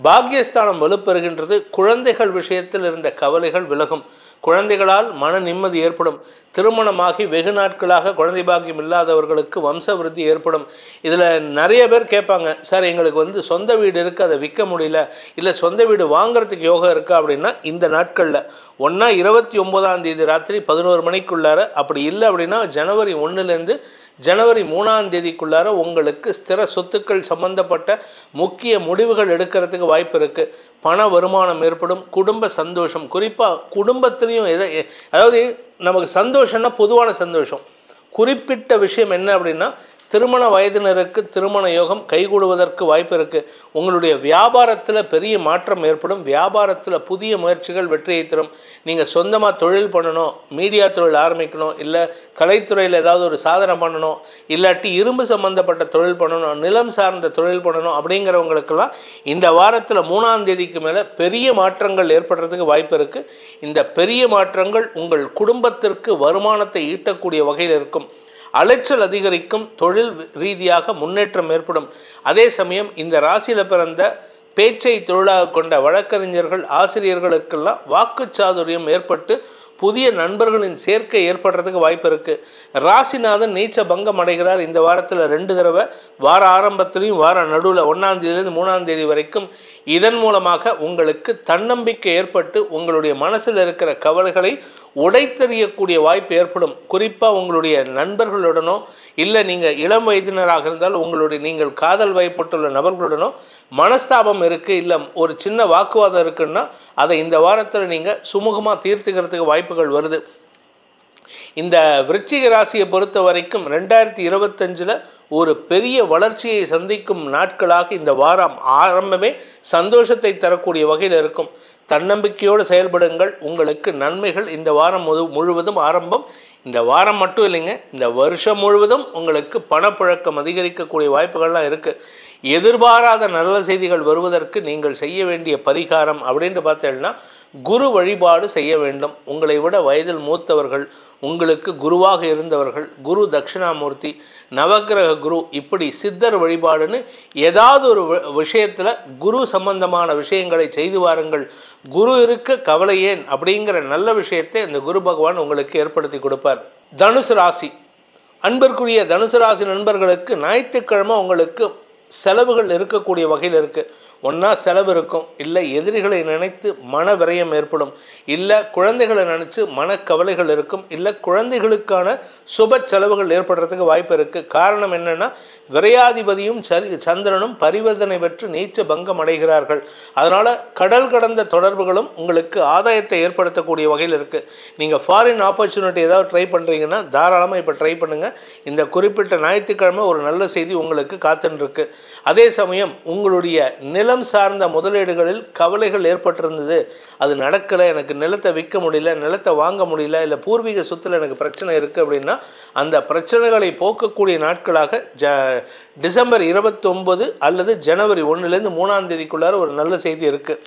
Speaker 2: பாக்கியஸ்தானம் வலுப்பெறுகின்றது. குழந்தைகள் விஷயத்தில் இருந்த கவலைகள் விலகும். குழந்தைகளால் மன நிம்மதி ஏற்படும். திருமணமாகி வெகு நாட்களாக குழந்தை பாக்கியம் இல்லாதவர்களுக்கு வம்ச விருத்தி ஏற்படும். இதில் நிறைய பேர் கேட்பாங்க, சார் எங்களுக்கு சொந்த வீடு இருக்குது, அதை விற்க முடியல, இல்லை சொந்த வீடு வாங்குறதுக்கு யோகம் இருக்கா அப்படின்னா இந்த நாட்களில் ஒன்றா 29ஆம் தேதி ராத்திரி 11 மணிக்குள்ளார, அப்படி இல்லை அப்படின்னா ஜனவரி 1லேருந்து ஜனவரி 3ஆம் தேதிக்குள்ளார உங்களுக்கு ஸ்திர சொத்துக்கள் சம்பந்தப்பட்ட முக்கிய முடிவுகள் எடுக்கிறதுக்கு வாய்ப்பு இருக்குது. பண வருமானம் ஏற்படும். குடும்ப சந்தோஷம், குறிப்பாக குடும்பத்திலையும் அதாவது நமக்கு சந்தோஷம்னா பொதுவான சந்தோஷம். குறிப்பிட்ட விஷயம் என்ன அப்படின்னா திருமண வயதினருக்கு திருமண யோகம் கைகூடுவதற்கு வாய்ப்பு இருக்குது. உங்களுடைய வியாபாரத்தில் பெரிய மாற்றம் ஏற்படும். வியாபாரத்தில் புதிய முயற்சிகள் வெற்றியை தரும். நீங்கள் சொந்தமாக தொழில் பண்ணணும், மீடியா தொழில் ஆரம்பிக்கணும், இல்லை கலைத்துறையில் ஏதாவது ஒரு சாதனை பண்ணணும், இல்லாட்டி இரும்பு சம்மந்தப்பட்ட தொழில் பண்ணணும், நிலம் சார்ந்த தொழில் பண்ணணும் அப்படிங்கிறவங்களுக்கெல்லாம் இந்த வாரத்தில் 3ஆம் தேதிக்கு மேலே பெரிய மாற்றங்கள் ஏற்படுறதுக்கு வாய்ப்பு இருக்குது. இந்த பெரிய மாற்றங்கள் உங்கள் குடும்பத்திற்கு வருமானத்தை ஈட்டக்கூடிய வகையில் இருக்கும். அலைச்சல் அதிகரிக்கும். தொழில் ரீதியாக முன்னேற்றம் ஏற்படும். அதே சமயம் இந்த ராசியில் பிறந்த பேச்சை தொழிலாக கொண்ட வழக்கறிஞர்கள், ஆசிரியர்களுக்கெல்லாம் வாக்குச்சாதுரியம் ஏற்பட்டு புதிய நண்பர்களின் சேர்க்கை ஏற்படுறதுக்கு வாய்ப்பு இருக்குது. ராசிநாதன் நீச்ச பங்கம் அடைகிறார் இந்த வாரத்தில் 2 தடவை. வார ஆரம்பத்திலையும் வார நடுவில் 1ஆம் தேதியிலிருந்து 3ஆம் தேதி வரைக்கும். இதன் மூலமாக உங்களுக்கு தன்னம்பிக்கை ஏற்பட்டு உங்களுடைய மனசில் இருக்கிற கவலைகளை உடைத்தெறியக்கூடிய வாய்ப்பு ஏற்படும். குறிப்பாக உங்களுடைய நண்பர்களுடனோ, இல்லை நீங்கள் இளம் வயதினராக இருந்தால் நீங்கள் காதல் வயப்பட்டுள்ள நபர்களுடனோ மனஸ்தாபம் இருக்குது, இல்லை ஒரு சின்ன வாக்குவாதம் இருக்குன்னா அதை இந்த வாரத்தில் நீங்கள் சுமூகமாக தீர்த்துக்கிறதுக்கு வாய்ப்புகள் வருது. இந்த விருச்சிக ராசியை பொறுத்த வரைக்கும் 2025 ஒரு பெரிய வளர்ச்சியை சந்திக்கும் நாட்களாக இந்த வாரம் ஆரம்பமே சந்தோஷத்தை தரக்கூடிய வகையில் இருக்கும். தன்னம்பிக்கையோடு செயல்படுங்கள். உங்களுக்கு நன்மைகள் இந்த வாரம் முழுவதும் ஆரம்பம். இந்த வாரம் மட்டும் இல்லைங்க, இந்த வருஷம் முழுவதும் உங்களுக்கு பணப்புழக்கம் அதிகரிக்கக்கூடிய வாய்ப்புகள்லாம் இருக்குது. எதிர்பாராத நல்ல செய்திகள் வருவதற்கு நீங்கள் செய்ய வேண்டிய பரிகாரம் அப்படின்ட்டு பார்த்தீங்கன்னா குரு வழிபாடு செய்ய வேண்டும். உங்களை விட வயதில் மூத்தவர்கள், உங்களுக்கு குருவாக இருந்தவர்கள், குரு தட்சிணாமூர்த்தி, நவக்கிரக குரு, இப்படி சித்தர் வழிபாடுன்னு ஏதாவது ஒரு விஷயத்தில் குரு சம்பந்தமான விஷயங்களை செய்து வாருங்கள். குரு இருக்க கவலை ஏன் அப்படிங்கிற நல்ல விஷயத்தை இந்த குரு பகவான் உங்களுக்கு ஏற்படுத்தி கொடுப்பார். தனுசு ராசி அன்பிற்குரிய தனுசு ராசி நண்பர்களுக்கு ஞாயிற்றுக்கிழமை உங்களுக்கு செலவுகள் இருக்கக்கூடிய வகையில் இருக்குது. ஒன்றா செலவு இருக்கும், இல்லை எதிரிகளை நினைத்து மன விரயம் ஏற்படும், இல்லை குழந்தைகளை நினச்சி மனக்கவலைகள் இருக்கும், இல்லை குழந்தைகளுக்கான சுப செலவுகள் ஏற்படுறதுக்கு வாய்ப்பு இருக்குது. காரணம் என்னென்னா விரையாதிபதியும் சந்திரனும் பரிவர்த்தனை பெற்று நீச்ச பங்கம் அடைகிறார்கள். அதனால் கடல் கடந்த தொடர்புகளும் உங்களுக்கு ஆதாயத்தை ஏற்படுத்தக்கூடிய வகையில் இருக்குது. நீங்கள் ஃபாரின் ஆப்பர்ச்சுனிட்டி ஏதாவது ட்ரை பண்ணுறீங்கன்னா தாராளமாக இப்போ ட்ரை பண்ணுங்கள். இந்த குறிப்பிட்ட ஞாயிற்றுக்கிழமை ஒரு நல்ல செய்தி உங்களுக்கு காத்துருக்கு. அதே சமயம் உங்களுடைய நிலம் சார்ந்த முதலீடுகளில் கவலைகள் ஏற்பட்டிருந்தது, அது நடக்கலை, எனக்கு நிலத்தை விற்க முடியல, நிலத்தை வாங்க முடியல, இல்லை பூர்வீக சொத்தில் எனக்கு பிரச்சனை இருக்குது அப்படின்னா அந்த பிரச்சனைகளை போக்கக்கூடிய நாட்களாக டிசம்பர் 29 அல்லது ஜனவரி 1லேருந்து 3ஆம் தேதிக்குள்ளார ஒரு நல்ல செய்தி இருக்குது.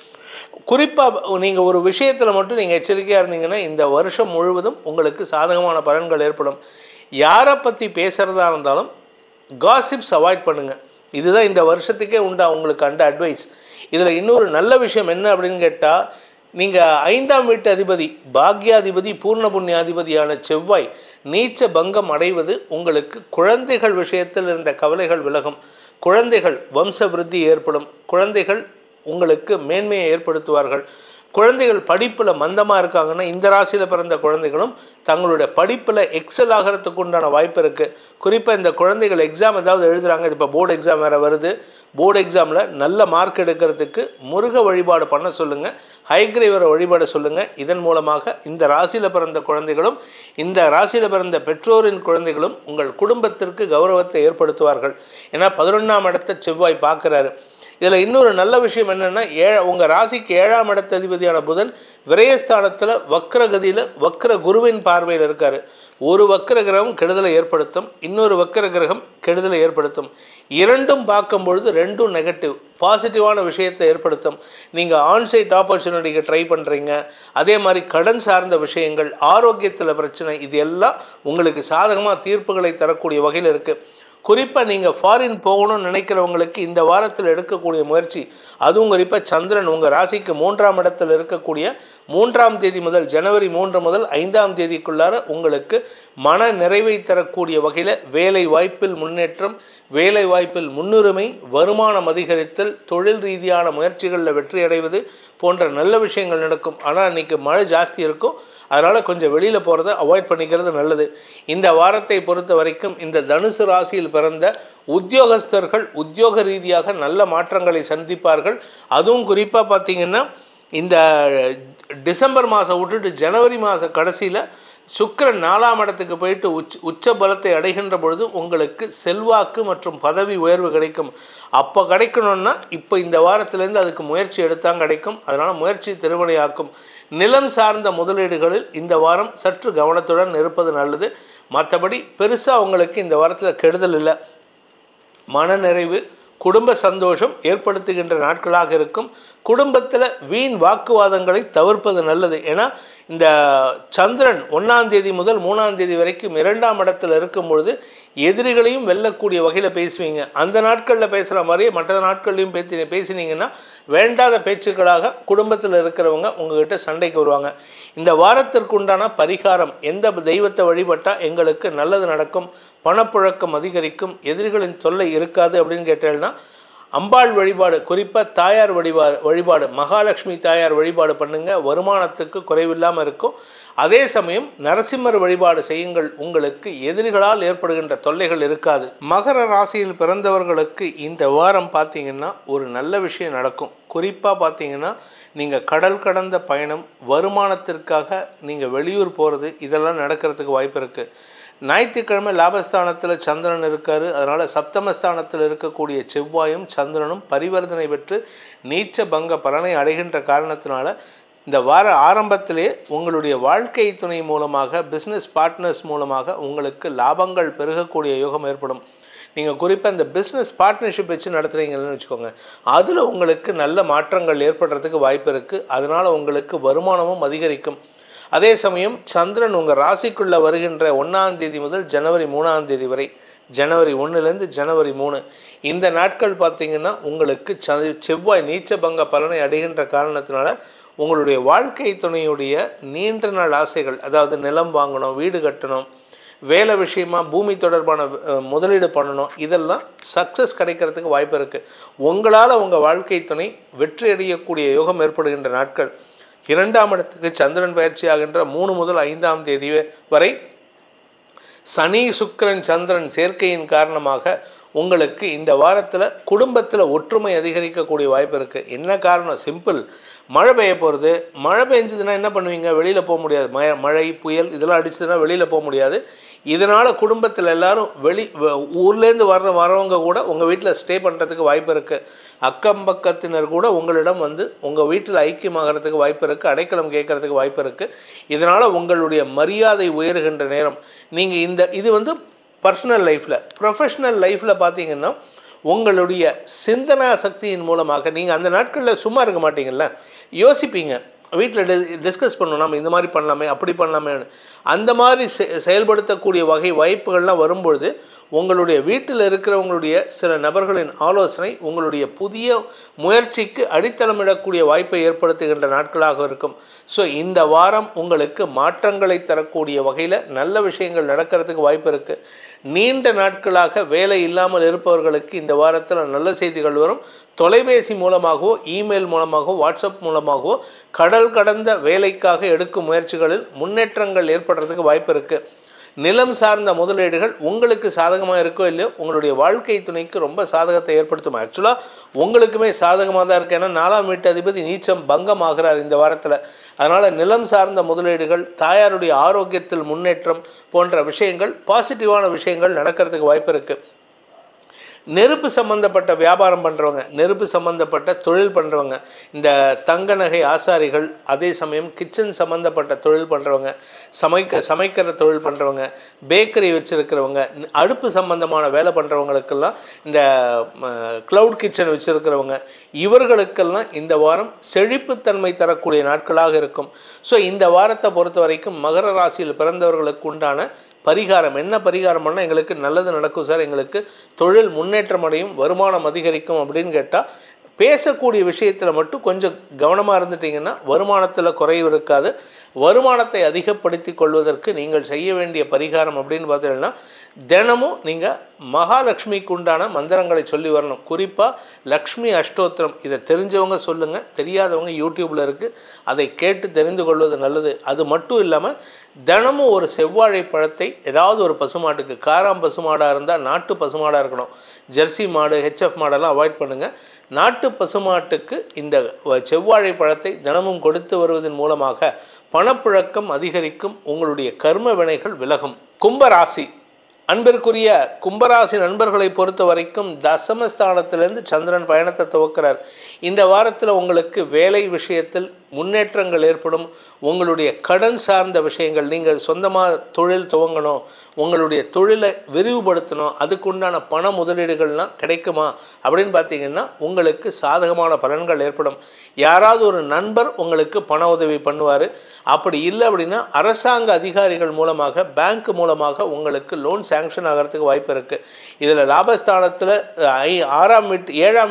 Speaker 2: குறிப்பாக நீங்கள் ஒரு விஷயத்தில் மட்டும் நீங்கள் எச்சரிக்கையாக இருந்தீங்கன்னா இந்த வருஷம் முழுவதும் உங்களுக்கு சாதகமான பலன்கள் ஏற்படும். யாரை பற்றி பேசுகிறதா இருந்தாலும் காசிப்ஸ் அவாய்ட் பண்ணுங்கள். இதுதான் இந்த வருஷத்துக்கே உண்டா உங்களுக்கு அந்த அட்வைஸ். இதில் இன்னொரு நல்ல விஷயம் என்ன அப்படின்னு கேட்டால், நீங்கள் 5ஆம் வீட்டு அதிபதி பாக்யாதிபதி பூர்ண புண்ணியாதிபதியான செவ்வாய் நீச்ச பங்கம் அடைவது உங்களுக்கு குழந்தைகள் விஷயத்தில் இருந்த கவலைகள் விலகும். குழந்தைகள் வம்ச விருத்தி ஏற்படும். குழந்தைகள் உங்களுக்கு மேன்மையை ஏற்படுத்துவார்கள். குழந்தைகள் படிப்பில் மந்தமாக இருக்காங்கன்னா இந்த ராசியில் பிறந்த குழந்தைகளும் தங்களுடைய படிப்பில் எக்ஸல் ஆகிறதுக்கு உண்டான வாய்ப்பு இருக்குது. குறிப்பாக இந்த குழந்தைகள் எக்ஸாம் ஏதாவது எழுதுகிறாங்க, இது இப்போ போர்டு எக்ஸாம் வேறு வருது, போர்டு எக்ஸாமில் நல்ல மார்க் எடுக்கிறதுக்கு முருக வழிபாடு பண்ண சொல்லுங்கள், ஹைகிரீவரை வழிபாடு சொல்லுங்கள். இதன் மூலமாக இந்த ராசியில் பிறந்த குழந்தைகளும் இந்த ராசியில் பிறந்த பெற்றோரின் குழந்தைகளும் உங்கள் குடும்பத்திற்கு கௌரவத்தை ஏற்படுத்துவார்கள். ஏன்னா 11ஆம் இடத்தை செவ்வாய் பார்க்குறாரு. இதில் இன்னொரு நல்ல விஷயம் என்னென்னா, உங்கள் ராசிக்கு 7ஆம் இடத்த அதிபதியான புதன் விரயஸ்தானத்தில் வக்ரகதியில் வக்ர குருவின் பார்வையில் இருக்கார். ஒரு வக்ர கிரகம் கெடுதலை ஏற்படுத்தும், இன்னொரு வக்ர கிரகம் கெடுதலை ஏற்படுத்தும். இரண்டும் பார்க்கும்பொழுது ரெண்டும் நெகட்டிவ், பாசிட்டிவான விஷயத்தை ஏற்படுத்தும். நீங்கள் ஆன்சைட் ஆப்பர்ச்சுனிட்டிக்கு ட்ரை பண்ணுறீங்க, அதே மாதிரி கடன் சார்ந்த விஷயங்கள், ஆரோக்கியத்தில் பிரச்சனை, இது எல்லாம் உங்களுக்கு சாதகமாக தீர்ப்புகளை தரக்கூடிய வகையில் இருக்குது. குறிப்பாக நீங்கள் ஃபாரின் போகணும்னு நினைக்கிறவங்களுக்கு இந்த வாரத்தில் எடுக்கக்கூடிய முயற்சி, அதுவும் குறிப்பாக சந்திரன் உங்கள் ராசிக்கு 3ஆம் இடத்தில் இருக்கக்கூடிய 3ஆம் தேதி முதல் ஜனவரி 3 முதல் 5ஆம் தேதிக்குள்ளார உங்களுக்கு மன நிறைவை தரக்கூடிய வகையில் வேலை வாய்ப்பில் முன்னேற்றம், வேலை வாய்ப்பில் முன்னுரிமை, வருமானம் அதிகரித்தல், தொழில் ரீதியான முயற்சிகளில் வெற்றி அடைவது போன்ற நல்ல விஷயங்கள் நடக்கும். ஆனால் இன்றைக்கி மழை ஜாஸ்தி இருக்கும், அதனால் கொஞ்சம் வெளியில் போகிறத அவாய்ட் பண்ணிக்கிறது நல்லது. இந்த வாரத்தை பொறுத்த வரைக்கும் இந்த தனுசு ராசியில் பிறந்த உத்தியோகஸ்தர்கள் உத்தியோக ரீதியாக நல்ல மாற்றங்களை சந்திப்பார்கள். அதுவும் குறிப்பாக பார்த்திங்கன்னா இந்த டிசம்பர் மாதம் விட்டுட்டு ஜனவரி மாத கடைசியில் சுக்கிரன் 4ஆம் இடத்துக்கு போயிட்டு உச்ச பலத்தை அடைகின்ற பொழுது உங்களுக்கு செல்வாக்கு மற்றும் பதவி உயர்வு கிடைக்கும். அப்போ கிடைக்கணும்னா இப்போ இந்த வாரத்திலேருந்து அதுக்கு முயற்சி எடுத்தால் கிடைக்கும். அதனால் முயற்சி திருவினையாக்கும். நிலம் சார்ந்த முதலீடுகளில் இந்த வாரம் சற்று கவனத்துடன் இருப்பது நல்லது. மற்றபடி பெருசாக உங்களுக்கு இந்த வாரத்தில் கெடுதல் இல்லை. மனநிறைவு, குடும்ப சந்தோஷம் ஏற்படுத்துகின்ற நாட்களாக இருக்கும். குடும்பத்தில் வீண் வாக்குவாதங்களை தவிர்ப்பது நல்லது. ஏன்னா இந்த சந்திரன் 1ஆம் தேதி முதல் 3ஆம் தேதி வரைக்கும் 2ஆம் இடத்தில் இருக்கும் பொழுது எதிரிகளையும் வெல்லக்கூடிய வகையில் பேசுவீங்க. அந்த நாட்களில் பேசுகிற மாதிரியே மற்ற நாட்கள்லையும் பேசினீங்கன்னா வேண்டாத பேச்சுக்களாக குடும்பத்தில் இருக்கிறவங்க உங்ககிட்ட சண்டைக்கு வருவாங்க. இந்த வாரத்திற்கு உண்டான பரிகாரம், எந்த தெய்வத்தை வழிபட்டால் எங்களுக்கு நல்லது நடக்கும், பணப்புழக்கம் அதிகரிக்கும், எதிரிகளின் தொல்லை இருக்காது அப்படின்னு கேட்டேன்னா அம்பாள் வழிபாடு, குறிப்பாக தாயார் வழிபாடு மகாலட்சுமி தாயார் வழிபாடு பண்ணுங்கள், வருமானத்துக்கு குறைவில்லாமல் இருக்கும். அதே சமயம் நரசிம்மர் வழிபாடு செய்யுங்கள், உங்களுக்கு எதிரிகளால் ஏற்படுகின்ற தொல்லைகள் இருக்காது. மகர ராசியில் பிறந்தவர்களுக்கு இந்த வாரம் பார்த்திங்கன்னா ஒரு நல்ல விஷயம் நடக்கும். குறிப்பாக பார்த்திங்கன்னா நீங்கள் கடல் கடந்த பயணம், வருமானத்திற்காக நீங்கள் வெளியூர் போகிறது, இதெல்லாம் நடக்கிறதுக்கு வாய்ப்பு இருக்குது. ஞாயிற்றுக்கிழமை லாபஸ்தானத்தில் சந்திரன் இருக்கார். அதனால் சப்தமஸ்தானத்தில் இருக்கக்கூடிய செவ்வாயும் சந்திரனும் பரிவர்த்தனை பெற்று நீச்ச பங்க பலனை அடைகின்ற காரணத்தினால இந்த வார ஆரம்பத்திலே உங்களுடைய வாழ்க்கை துணை மூலமாக, பிஸ்னஸ் பார்ட்னர்ஸ் மூலமாக உங்களுக்கு லாபங்கள் பெருகக்கூடிய யோகம் ஏற்படும். நீங்கள் குறிப்பாக இந்த பிஸ்னஸ் பார்ட்னர்ஷிப் வச்சு நடத்துகிறீங்கன்னு வச்சுக்கோங்க, அதில் உங்களுக்கு நல்ல மாற்றங்கள் ஏற்படுறதுக்கு வாய்ப்பு இருக்குது. அதனால் உங்களுக்கு வருமானமும் அதிகரிக்கும். அதே சமயம் சந்திரன் உங்கள் ராசிக்குள்ளே வருகின்ற 1ஆம் தேதி முதல் ஜனவரி 3ஆம் தேதி வரை, ஜனவரி 1லேருந்து ஜனவரி 3 இந்த நாட்கள் பார்த்திங்கன்னா உங்களுக்கு செவ்வாய் நீச்ச பங்க பலனை அடைகின்ற காரணத்தினால உங்களுடைய வாழ்க்கை துணையுடைய நீண்ட நாள் ஆசைகள், அதாவது நிலம் வாங்கணும், வீடு கட்டணும், வேலை விஷயமா பூமி தொடர்பான முதலீடு பண்ணணும், இதெல்லாம் சக்ஸஸ் கிடைக்கிறதுக்கு வாய்ப்பு இருக்குது. உங்களால் உங்கள் வாழ்க்கை துணை வெற்றி அடையக்கூடிய யோகம் ஏற்படுகின்ற நாட்கள். 2ஆம் இடத்துக்கு சந்திரன் பயிற்சி ஆகின்ற 3 முதல் 5ஆம் தேதி வரை சனி சுக்கிரன் சந்திரன் சேர்க்கையின் காரணமாக உங்களுக்கு இந்த வாரத்தில் குடும்பத்தில் ஒற்றுமை அதிகரிக்கக்கூடிய வாய்ப்பு இருக்குது. என்ன காரணம்? சிம்பிள். மழை பெய்ய போகிறது. மழை பெஞ்சதுன்னா என்ன பண்ணுவீங்க? வெளியில் போக முடியாது. மழை புயல் இதெல்லாம் அடிச்சதுன்னா வெளியில் போக முடியாது. இதனால் குடும்பத்தில் எல்லோரும் ஊர்லேருந்து வரவங்க கூட உங்கள் வீட்டில் ஸ்டே பண்ணுறதுக்கு வாய்ப்பு இருக்குது. அக்கம் பக்கத்தினர் கூட உங்களிடம் வந்து உங்கள் வீட்டில் ஐக்கியமாகறதுக்கு வாய்ப்பு இருக்குது. அடைக்கலம் கேட்கறதுக்கு வாய்ப்பு இருக்குது. இதனால் உங்களுடைய மரியாதை உயர்கின்ற நேரம். நீங்கள் இது வந்து பர்சனல் லைஃப்பில். ப்ரொஃபஷ்னல் லைஃப்பில் பார்த்தீங்கன்னா உங்களுடைய சிந்தனா சக்தியின் மூலமாக நீங்கள் அந்த நாட்களில் சும்மா இருக்க மாட்டீங்கள்ல, யோசிப்பீங்க. வீட்டில் டிஸ்கஸ் பண்ணணும், நம்ம இந்த மாதிரி பண்ணலாமே, அப்படி பண்ணலாமே. அந்த மாதிரி செயல்படுத்தக்கூடிய வாய்ப்புகள்லாம் வரும்பொழுது உங்களுடைய வீட்டில் இருக்கிறவங்களுடைய சில நபர்களின் ஆலோசனை உங்களுடைய புதிய முயற்சிக்கு அடித்தளமிடக்கூடிய வாய்ப்பை ஏற்படுத்துகின்ற நாட்களாக இருக்கும். ஸோ இந்த வாரம் உங்களுக்கு மாற்றங்களை தரக்கூடிய வகையில் நல்ல விஷயங்கள் நடக்கிறதுக்கு வாய்ப்பு இருக்குது. நீண்ட நாட்களாக வேலை இல்லாமல் இருப்பவர்களுக்கு இந்த வாரத்தில் நல்ல செய்திகள் வரும். தொலைபேசி மூலமாகவோ இமெயில் மூலமாகவோ வாட்ஸ்அப் மூலமாகவோ கடல் கடந்த வேலைக்காக எடுக்கும் முயற்சிகளில் முன்னேற்றங்கள் ஏற்படுறதுக்கு வாய்ப்பு இருக்குது. நிலம் சார்ந்த முதலீடுகள் உங்களுக்கு சாதகமாக இருக்கோ இல்லையோ உங்களுடைய வாழ்க்கை துணைக்கு ரொம்ப சாதகத்தை ஏற்படுத்தும். ஆக்சுவலாக உங்களுக்குமே சாதகமாக தான் இருக்குது. ஏன்னா 4ஆம் வீட்டு அதிபதி நீச்சம் பங்கம் ஆகிறார் இந்த வாரத்தில். அதனால் நிலம் சார்ந்த முதலீடுகள், தாயாருடைய ஆரோக்கியத்தில் முன்னேற்றம் போன்ற விஷயங்கள், பாசிட்டிவான விஷயங்கள் நடக்கிறதுக்கு வாய்ப்பு இருக்குது. நெருப்பு சம்பந்தப்பட்ட வியாபாரம் பண்ணுறவங்க, நெருப்பு சம்பந்தப்பட்ட தொழில் பண்ணுறவங்க, இந்த தங்க நகை ஆசாரிகள், அதே சமயம் கிச்சன் சம்மந்தப்பட்ட தொழில் பண்ணுறவங்க, சமைக்கிற தொழில் பண்ணுறவங்க, பேக்கரி வச்சுருக்கிறவங்க, அடுப்பு சம்பந்தமான வேலை பண்ணுறவங்களுக்கெல்லாம், இந்த க்ளவுட் கிச்சன் வச்சுருக்கிறவங்க, இவர்களுக்கெல்லாம் இந்த வாரம் செழிப்புத்தன்மை தரக்கூடிய நாட்களாக இருக்கும். ஸோ இந்த வாரத்தை பொறுத்த வரைக்கும் மகர ராசியில் பிறந்தவர்களுக்கு உண்டான பரிகாரம் என்ன? பரிகாரம் பண்ணால் எங்களுக்கு நல்லது நடக்கும் சார், எங்களுக்கு தொழில் முன்னேற்றம் அடையும், வருமானம் அதிகரிக்கும் அப்படின்னு கேட்டால், பேசக்கூடிய விஷயத்தில் மட்டும் கொஞ்சம் கவனமாக இருந்துட்டிங்கன்னா வருமானத்தில் குறைவு இருக்காது. வருமானத்தை அதிகப்படுத்தி கொள்வதற்கு நீங்கள் செய்ய வேண்டிய பரிகாரம் அப்படின்னு பார்த்தீங்கன்னா, தினமும் நீங்கள் மகாலட்சுமிக்கு உண்டான மந்திரங்களை சொல்லி வரணும். குறிப்பாக லக்ஷ்மி அஷ்டோத்திரம். இதை தெரிஞ்சவங்க சொல்லுங்கள், தெரியாதவங்க யூடியூப்பில் இருக்குது, அதை கேட்டு தெரிந்து கொள்வது நல்லது. அது மட்டும் இல்லாமல் தினமும் ஒரு செவ்வாழை பழத்தை ஏதாவது ஒரு பசுமாட்டுக்கு, காராம் பசுமாடாக இருந்தால் நாட்டு பசுமாடாக இருக்கணும், ஜெர்சி மாடு ஹெச்எஃப் மாடெல்லாம் அவாய்ட் பண்ணுங்கள். நாட்டு பசுமாட்டுக்கு இந்த செவ்வாழை பழத்தை தினமும் கொடுத்து வருவதன் மூலமாக பணப்புழக்கம் அதிகரிக்கும், உங்களுடைய கர்ம வினைகள் விலகும். கும்பராசி அன்பிற்குரிய கும்பராசி நண்பர்களை பொறுத்த வரைக்கும் தசமஸ்தானத்திலிருந்து சந்திரன் பயணத்தை துவக்கிறார். இந்த வாரத்தில் உங்களுக்கு வேலை விஷயத்தில் முன்னேற்றங்கள் ஏற்படும். உங்களுடைய கடன் சார்ந்த விஷயங்கள், நீங்கள் சொந்தமாக தொழில் துவங்கணும், உங்களுடைய தொழிலை விரிவுபடுத்தணும், அதுக்குண்டான பண முதலீடுகள்லாம் கிடைக்குமா அப்படின்னு பார்த்தீங்கன்னா உங்களுக்கு சாதகமான பலன்கள் ஏற்படும். யாராவது ஒரு நண்பர் உங்களுக்கு பண உதவி பண்ணுவார். அப்படி இல்லை அப்படின்னா அரசாங்க அதிகாரிகள் மூலமாக, பேங்க் மூலமாக உங்களுக்கு லோன் சேங்ஷன் ஆகிறதுக்கு வாய்ப்பு இருக்குது. இதில் லாபஸ்தானத்தில் 7ஆம்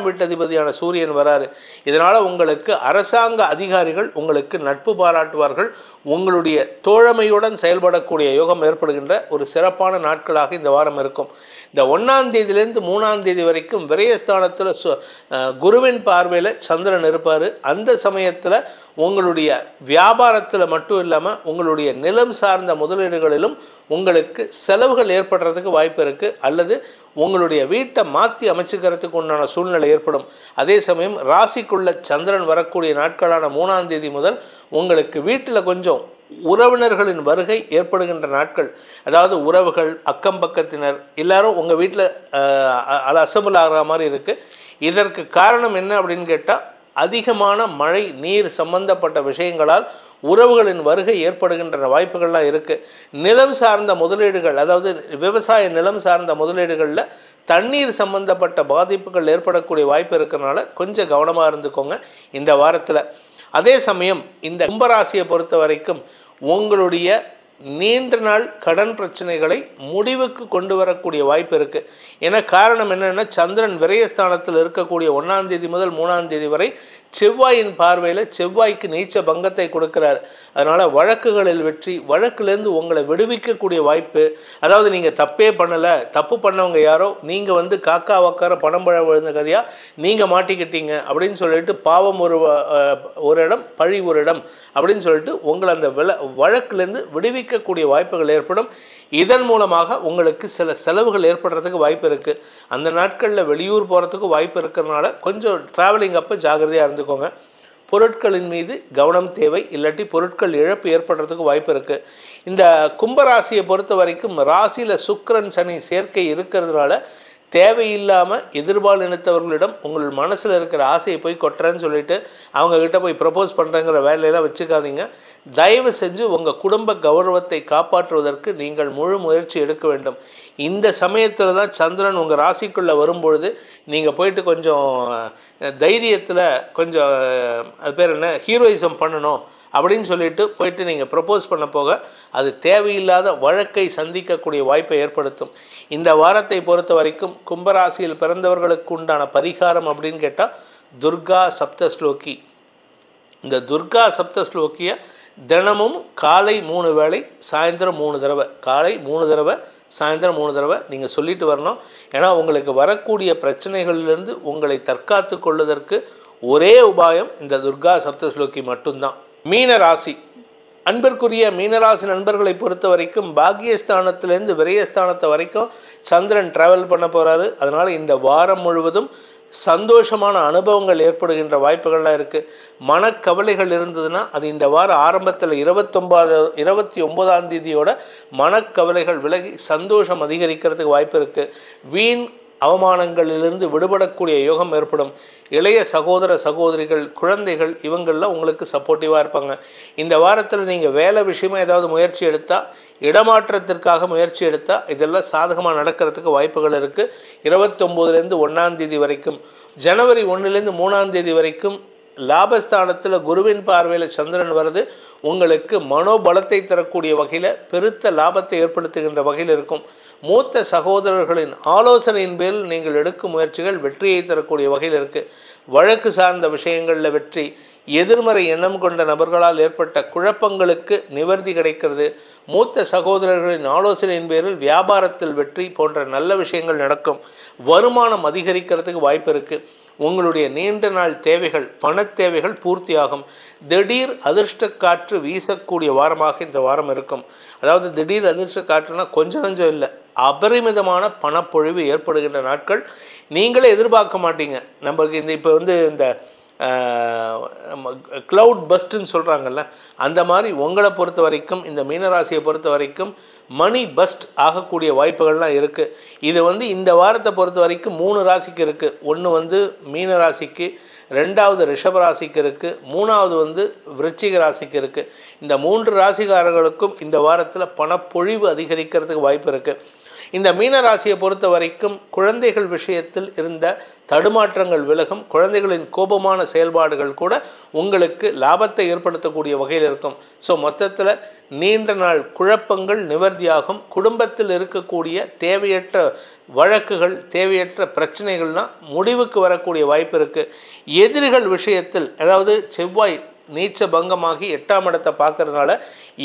Speaker 2: வீட்டு அதிபதியான சூரியன் வராரு. இதனால் உங்களுக்கு அரசாங்க அதிகாரிகள் உங்களுக்கு நட்பு பாராட்டுவார்கள். உங்களுடைய தோழமையுடன் செயல்படக்கூடிய யோகம் ஏற்படுகின்ற ஒரு சிறப்பான நாட்களாக இந்த வாரம் இருக்கும். இந்த 1ஆம் தேதியிலேருந்து 3ஆம் தேதி வரைக்கும் விரயஸ்தானத்தில் குருவின் பார்வையில் சந்திரன் இருப்பார். அந்த சமயத்தில் உங்களுடைய வியாபாரத்தில் மட்டும் இல்லாமல் உங்களுடைய நிலம் சார்ந்த முதலீடுகளிலும் உங்களுக்கு செலவுகள் ஏற்படுறதுக்கு வாய்ப்பு இருக்குது. அல்லது உங்களுடைய வீட்டை மாற்றி அமைச்சுக்கிறதுக்கு உண்டான சூழ்நிலை ஏற்படும். அதே சமயம் ராசிக்குள்ள சந்திரன் வரக்கூடிய நாட்களான 3ஆம் தேதி முதல் உங்களுக்கு வீட்டில் கொஞ்சம் உறவினர்களின் வருகை ஏற்படுகின்ற நாட்கள். அதாவது உறவுகள், அக்கம் பக்கத்தினர் எல்லாரும் உங்கள் வீட்டில் அசம்பிள் ஆகிற மாதிரி இருக்குது. இதற்கு காரணம் என்ன அப்படின்னு கேட்டால், அதிகமான மழை நீர் சம்பந்தப்பட்ட விஷயங்களால் உறவுகளின் வருகை ஏற்படுகின்ற வாய்ப்புகள்லாம் இருக்குது. நிலம் சார்ந்த முதலீடுகள், அதாவது விவசாய நிலம் சார்ந்த முதலீடுகளில் தண்ணீர் சம்பந்தப்பட்ட பாதிப்புகள் ஏற்படக்கூடிய வாய்ப்பு இருக்கிறனால கொஞ்சம் கவனமாக இருந்துக்கோங்க இந்த வாரத்தில். அதே சமயம் இந்த கும்பராசியை பொறுத்த வரைக்கும் உங்களுடைய நீண்ட நாள் கடன் பிரச்சனைகளை முடிவுக்கு கொண்டு வரக்கூடிய வாய்ப்பு இருக்குது. ஏன்னா காரணம் என்னென்னா, சந்திரன் விரயஸ்தானத்தில் இருக்கக்கூடிய 1ஆம் தேதி முதல் 3ஆம் தேதி வரை செவ்வாயின் பார்வையில் செவ்வாய்க்கு நீச்ச பங்கத்தை கொடுக்கிறார். அதனால் வழக்குகளில் வெற்றி, வழக்குலேருந்து உங்களை விடுவிக்கக்கூடிய வாய்ப்பு. அதாவது நீங்கள் தப்பே பண்ணலை, தப்பு பண்ணவங்க யாரோ, நீங்கள் வந்து காக்கா வக்கார பணம் பழ விழுந்த கதையாக நீங்கள் மாட்டிக்கிட்டீங்க அப்படின்னு சொல்லிட்டு, பாவம் ஒரு இடம் பழி ஒரு இடம் அப்படின்னு சொல்லிட்டு உங்களை அந்த வழக்குலேருந்து விடுவிக்கக்கூடிய வாய்ப்புகள் ஏற்படும். இதன் மூலமாக உங்களுக்கு சில செலவுகள் ஏற்படுறதுக்கு வாய்ப்பு இருக்குது. அந்த நாட்களில் வெளியூர் போகிறதுக்கு வாய்ப்பு இருக்கிறதுனால கொஞ்சம் ட்ராவலிங் அப்போ ஜாகிரதையாக இருந்துக்கோங்க. பொருட்களின் மீது கவனம் தேவை, இல்லாட்டி பொருட்கள் இழப்பு ஏற்படுறதுக்கு வாய்ப்பு இருக்குது. இந்த கும்பராசியை பொறுத்த வரைக்கும் ராசியில் சுக்கிரன் சனி சேர்க்கை இருக்கிறதுனால தேவையில்லாமல் எதிர்பாலினத்தவர்களிடம் உங்கள் மனசில் இருக்கிற ஆசையை போய் கொட்டுறேன்னு சொல்லிட்டு அவங்கக்கிட்ட போய் ப்ரப்போஸ் பண்ணுறங்கிற வேலையெல்லாம் வச்சுக்காதீங்க. தயவு செஞ்சு உங்கள் குடும்ப கௌரவத்தை காப்பாற்றுவதற்கு நீங்கள் முழு முயற்சி எடுக்க வேண்டும். இந்த சமயத்தில் தான் சந்திரன் உங்கள் ராசிக்குள்ளே வரும்பொழுது நீங்கள் போயிட்டு கொஞ்சம் தைரியத்தில் கொஞ்சம் அது பேர் என்ன ஹீரோயிசம் பண்ணணும் அப்படின்னு சொல்லிட்டு போயிட்டு நீங்கள் ப்ரப்போஸ் பண்ண போக அது தேவையில்லாத வழக்கை சந்திக்கக்கூடிய வாய்ப்பை ஏற்படுத்தும். இந்த வாரத்தை பொறுத்த வரைக்கும் கும்பராசியில் பிறந்தவர்களுக்கு உண்டான பரிகாரம் அப்படின்னு கேட்டால் துர்கா சப்தஸ்லோகி. இந்த துர்கா சப்தஸ்லோகியை தினமும் காலை 3 வேளை சாயந்தரம் 3 தடவை, காலை 3 தடவை சாயந்தரம் 3 தடவை நீங்கள் சொல்லிட்டு வரணும். ஏன்னா உங்களுக்கு வரக்கூடிய பிரச்சனைகளிலிருந்து உங்களை தற்காத்து கொள்வதற்கு ஒரே உபாயம் இந்த துர்கா சப்தஸ்லோகி மட்டும்தான். மீன ராசி அன்பிற்குரிய மீனராசி நண்பர்களை பொறுத்த வரைக்கும் பாக்கியஸ்தானத்திலேருந்து விரயஸ்தானத்தை வரைக்கும் சந்திரன் ட்ராவல் பண்ண போகிறாரு. அதனால் இந்த வாரம் முழுவதும் சந்தோஷமான அனுபவங்கள் ஏற்படுகின்ற வாய்ப்புகள்லாம் இருக்குது. மனக்கவலைகள் இருந்ததுன்னா அது இந்த வாரம் ஆரம்பத்தில் 29ஆம் தேதியோட மனக்கவலைகள் விலகி சந்தோஷம் அதிகரிக்கிறதுக்கு வாய்ப்பு இருக்குது. வீண் அவமானங்களிலிருந்து விடுபடக்கூடிய யோகம் ஏற்படும். இளைய சகோதர சகோதரிகள், குழந்தைகள் இவங்கள்லாம் உங்களுக்கு சப்போர்ட்டிவாக இருப்பாங்க. இந்த வாரத்தில் நீங்கள் வேலை விஷயமாக ஏதாவது முயற்சி எடுத்தால், இடமாற்றத்திற்காக முயற்சி எடுத்தால் இதெல்லாம் சாதகமாக நடக்கிறதுக்கு வாய்ப்புகள் இருக்குது. 29லேருந்து 1ஆம் தேதி வரைக்கும், ஜனவரி 1லேருந்து 3ஆம் தேதி வரைக்கும் லாபஸ்தானத்தில் குருவின் பார்வையில் சந்திரன் வருது. உங்களுக்கு மனோபலத்தை தரக்கூடிய வகையில் பெருத்த லாபத்தை ஏற்படுத்துகின்ற வகையில் இருக்கும். மூத்த சகோதரர்களின் ஆலோசனையின் பேரில் நீங்கள் எடுக்கும் முயற்சிகள் வெற்றியை தரக்கூடிய வகையில் இருக்குது. வழக்கு சார்ந்த விஷயங்களில் வெற்றி, எதிர்மறை எண்ணம் கொண்ட நபர்களால் ஏற்பட்ட குழப்பங்களுக்கு நிவர்த்தி கிடைக்கிறது. மூத்த சகோதரர்களின் ஆலோசனையின் பேரில் வியாபாரத்தில் வெற்றி போன்ற நல்ல விஷயங்கள் நடக்கும். வருமானம் அதிகரிக்கிறதுக்கு வாய்ப்பு இருக்குது. உங்களுடைய நீண்ட நாள் தேவைகள், பண தேவைகள் பூர்த்தியாகும். திடீர் அதிர்ஷ்ட காற்று வீசக்கூடிய வாரமாக இந்த வாரம் இருக்கும். அதாவது திடீர் அதிர்ஷ்ட காற்றுனா கொஞ்சம் கொஞ்சம் இல்லை, அபரிமிதமான பணப்பொழிவு ஏற்படுகின்ற நாட்கள். நீங்களே எதிர்பார்க்க மாட்டீங்க. நம்மளுக்கு இப்போ இந்த க்ளவுட் பஸ்ட்டுன்னு சொல்கிறாங்கல்ல, அந்த மாதிரி உங்களை பொறுத்த வரைக்கும் இந்த மீனராசியை பொறுத்த வரைக்கும் மணி பஸ்ட் ஆகக்கூடிய வாய்ப்புகள்லாம் இருக்குது. இது இந்த வாரத்தை பொறுத்த வரைக்கும் 3 ராசிக்கு இருக்குது. ஒன்று மீனராசிக்கு, 2வது ரிஷபராசிக்கு இருக்குது, 3வது விருச்சிக ராசிக்கு இருக்குது. இந்த 3 ராசிக்காரர்களுக்கும் இந்த வாரத்தில் பணப்பொழிவு அதிகரிக்கிறதுக்கு வாய்ப்பு இருக்குது. இந்த மீனராசியை பொறுத்த வரைக்கும் குழந்தைகள் விஷயத்தில் இருந்த தடுமாற்றங்கள் விலகும். குழந்தைகளின் கோபமான செயல்பாடுகள் கூட உங்களுக்கு லாபத்தை ஏற்படுத்தக்கூடிய வகையில் இருக்கும். ஸோ மொத்தத்தில் நீண்ட நாள் குழப்பங்கள் நிவர்த்தியாகும். குடும்பத்தில் இருக்கக்கூடிய தேவையற்ற வழக்குகள், தேவையற்ற பிரச்சனைகள்லாம் முடிவுக்கு வரக்கூடிய வாய்ப்பு இருக்குது. எதிரிகள் விஷயத்தில், அதாவது செவ்வாய் நீச்ச பங்கமாகி 8ஆம் இடத்தை பார்க்கறதுனால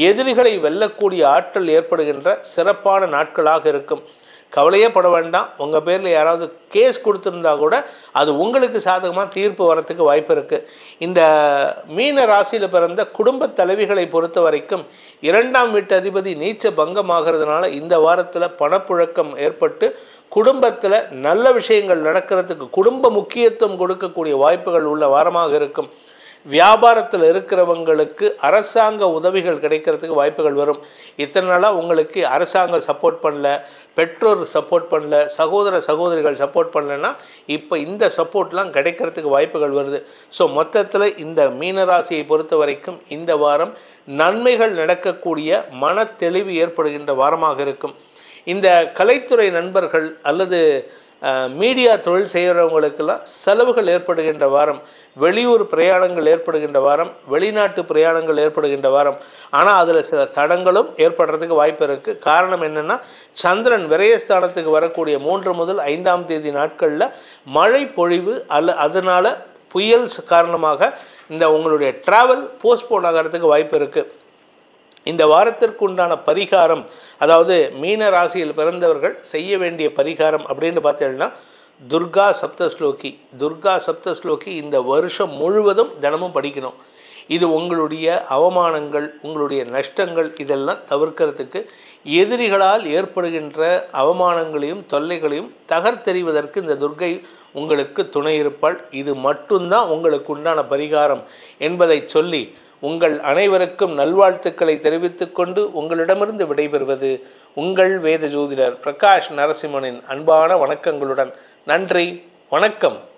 Speaker 2: எதிரிகளை வெல்லக்கூடிய ஆற்றல் ஏற்படுகின்ற சிறப்பான நாட்களாக இருக்கும். கவலையே பட வேண்டாம். உங்கள் பேரில் யாராவது கேஸ் கொடுத்துருந்தா கூட அது உங்களுக்கு சாதகமாக தீர்ப்பு வரத்துக்கு வாய்ப்பு இருக்குது. இந்த மீன ராசியில் பிறந்த குடும்ப தலைவிகளை பொறுத்த வரைக்கும் 2ஆம் வீட்டு அதிபதி நீச்ச பங்கமாகிறதுனால இந்த வாரத்தில் பணப்புழக்கம் ஏற்பட்டு குடும்பத்தில் நல்ல விஷயங்கள் நடக்கிறதுக்கு, குடும்ப முக்கியத்துவம் கொடுக்கக்கூடிய வாய்ப்புகள் உள்ள வாரமாக இருக்கும். வியாபாரத்தில் இருக்கிறவங்களுக்கு அரசாங்க உதவிகள் கிடைக்கிறதுக்கு வாய்ப்புகள் வரும். இத்தனை நாளாக உங்களுக்கு அரசாங்கம் சப்போர்ட் பண்ணல, பெற்றோர் சப்போர்ட் பண்ணல, சகோதர சகோதரிகள் சப்போர்ட் பண்ணலன்னா இப்போ இந்த சப்போர்ட்லாம் கிடைக்கிறதுக்கு வாய்ப்புகள் வருது. ஸோ மொத்தத்தில் இந்த மீனராசியை பொறுத்த வரைக்கும் இந்த வாரம் நன்மைகள் நடக்கக்கூடிய மன தெளிவு ஏற்படுகின்ற வாரமாக இருக்கும். இந்த கலைத்துறை நண்பர்கள் அல்லது மீடியா தொழில் செய்கிறவங்களுக்கெல்லாம் செலவுகள் ஏற்படுகின்ற வாரம், வெளியூர் பிரயாணங்கள் ஏற்படுகின்ற வாரம், வெளிநாட்டு பிரயாணங்கள் ஏற்படுகின்ற வாரம். ஆனால் அதில் சில தடங்களும் ஏற்படுறதுக்கு வாய்ப்பு இருக்குது. காரணம் என்னென்னா, சந்திரன் விரயஸ்தானத்துக்கு வரக்கூடிய 3 முதல் 5ஆம் தேதி நாட்களில் மழை பொழிவு அதனால் புயல் காரணமாக இந்த உங்களுடைய ட்ராவல் போஸ்ட்போன் ஆகிறதுக்கு வாய்ப்பு இருக்குது. இந்த வாரத்திற்கு உண்டான பரிகாரம், அதாவது மீன ராசியில் பிறந்தவர்கள் செய்ய வேண்டிய பரிகாரம் அப்படின்னு பார்த்தீங்கன்னா துர்கா சப்தஸ்லோகி. துர்கா சப்தஸ்லோகி இந்த வருஷம் முழுவதும் தினமும் படிக்கணும். இது உங்களுடைய அவமானங்கள், உங்களுடைய நஷ்டங்கள் இதெல்லாம் தவிர்க்கிறதுக்கு, எதிரிகளால் ஏற்படுகின்ற அவமானங்களையும் தொல்லைகளையும் தகர்த்தெறிவதற்கு இந்த துர்க்கை உங்களுக்கு துணை இருப்பாள். இது மட்டும்தான் உங்களுக்கு உண்டான பரிகாரம் என்பதை சொல்லி உங்கள் அனைவருக்கும் நல்வாழ்த்துக்களை தெரிவித்துக் கொண்டு உங்களிடமிருந்து விடைபெறுவது உங்கள் வேத ஜோதிடர் பிரகாஷ் நரசிம்மனின் அன்பான வணக்கங்களுடன். நன்றி, வணக்கம்.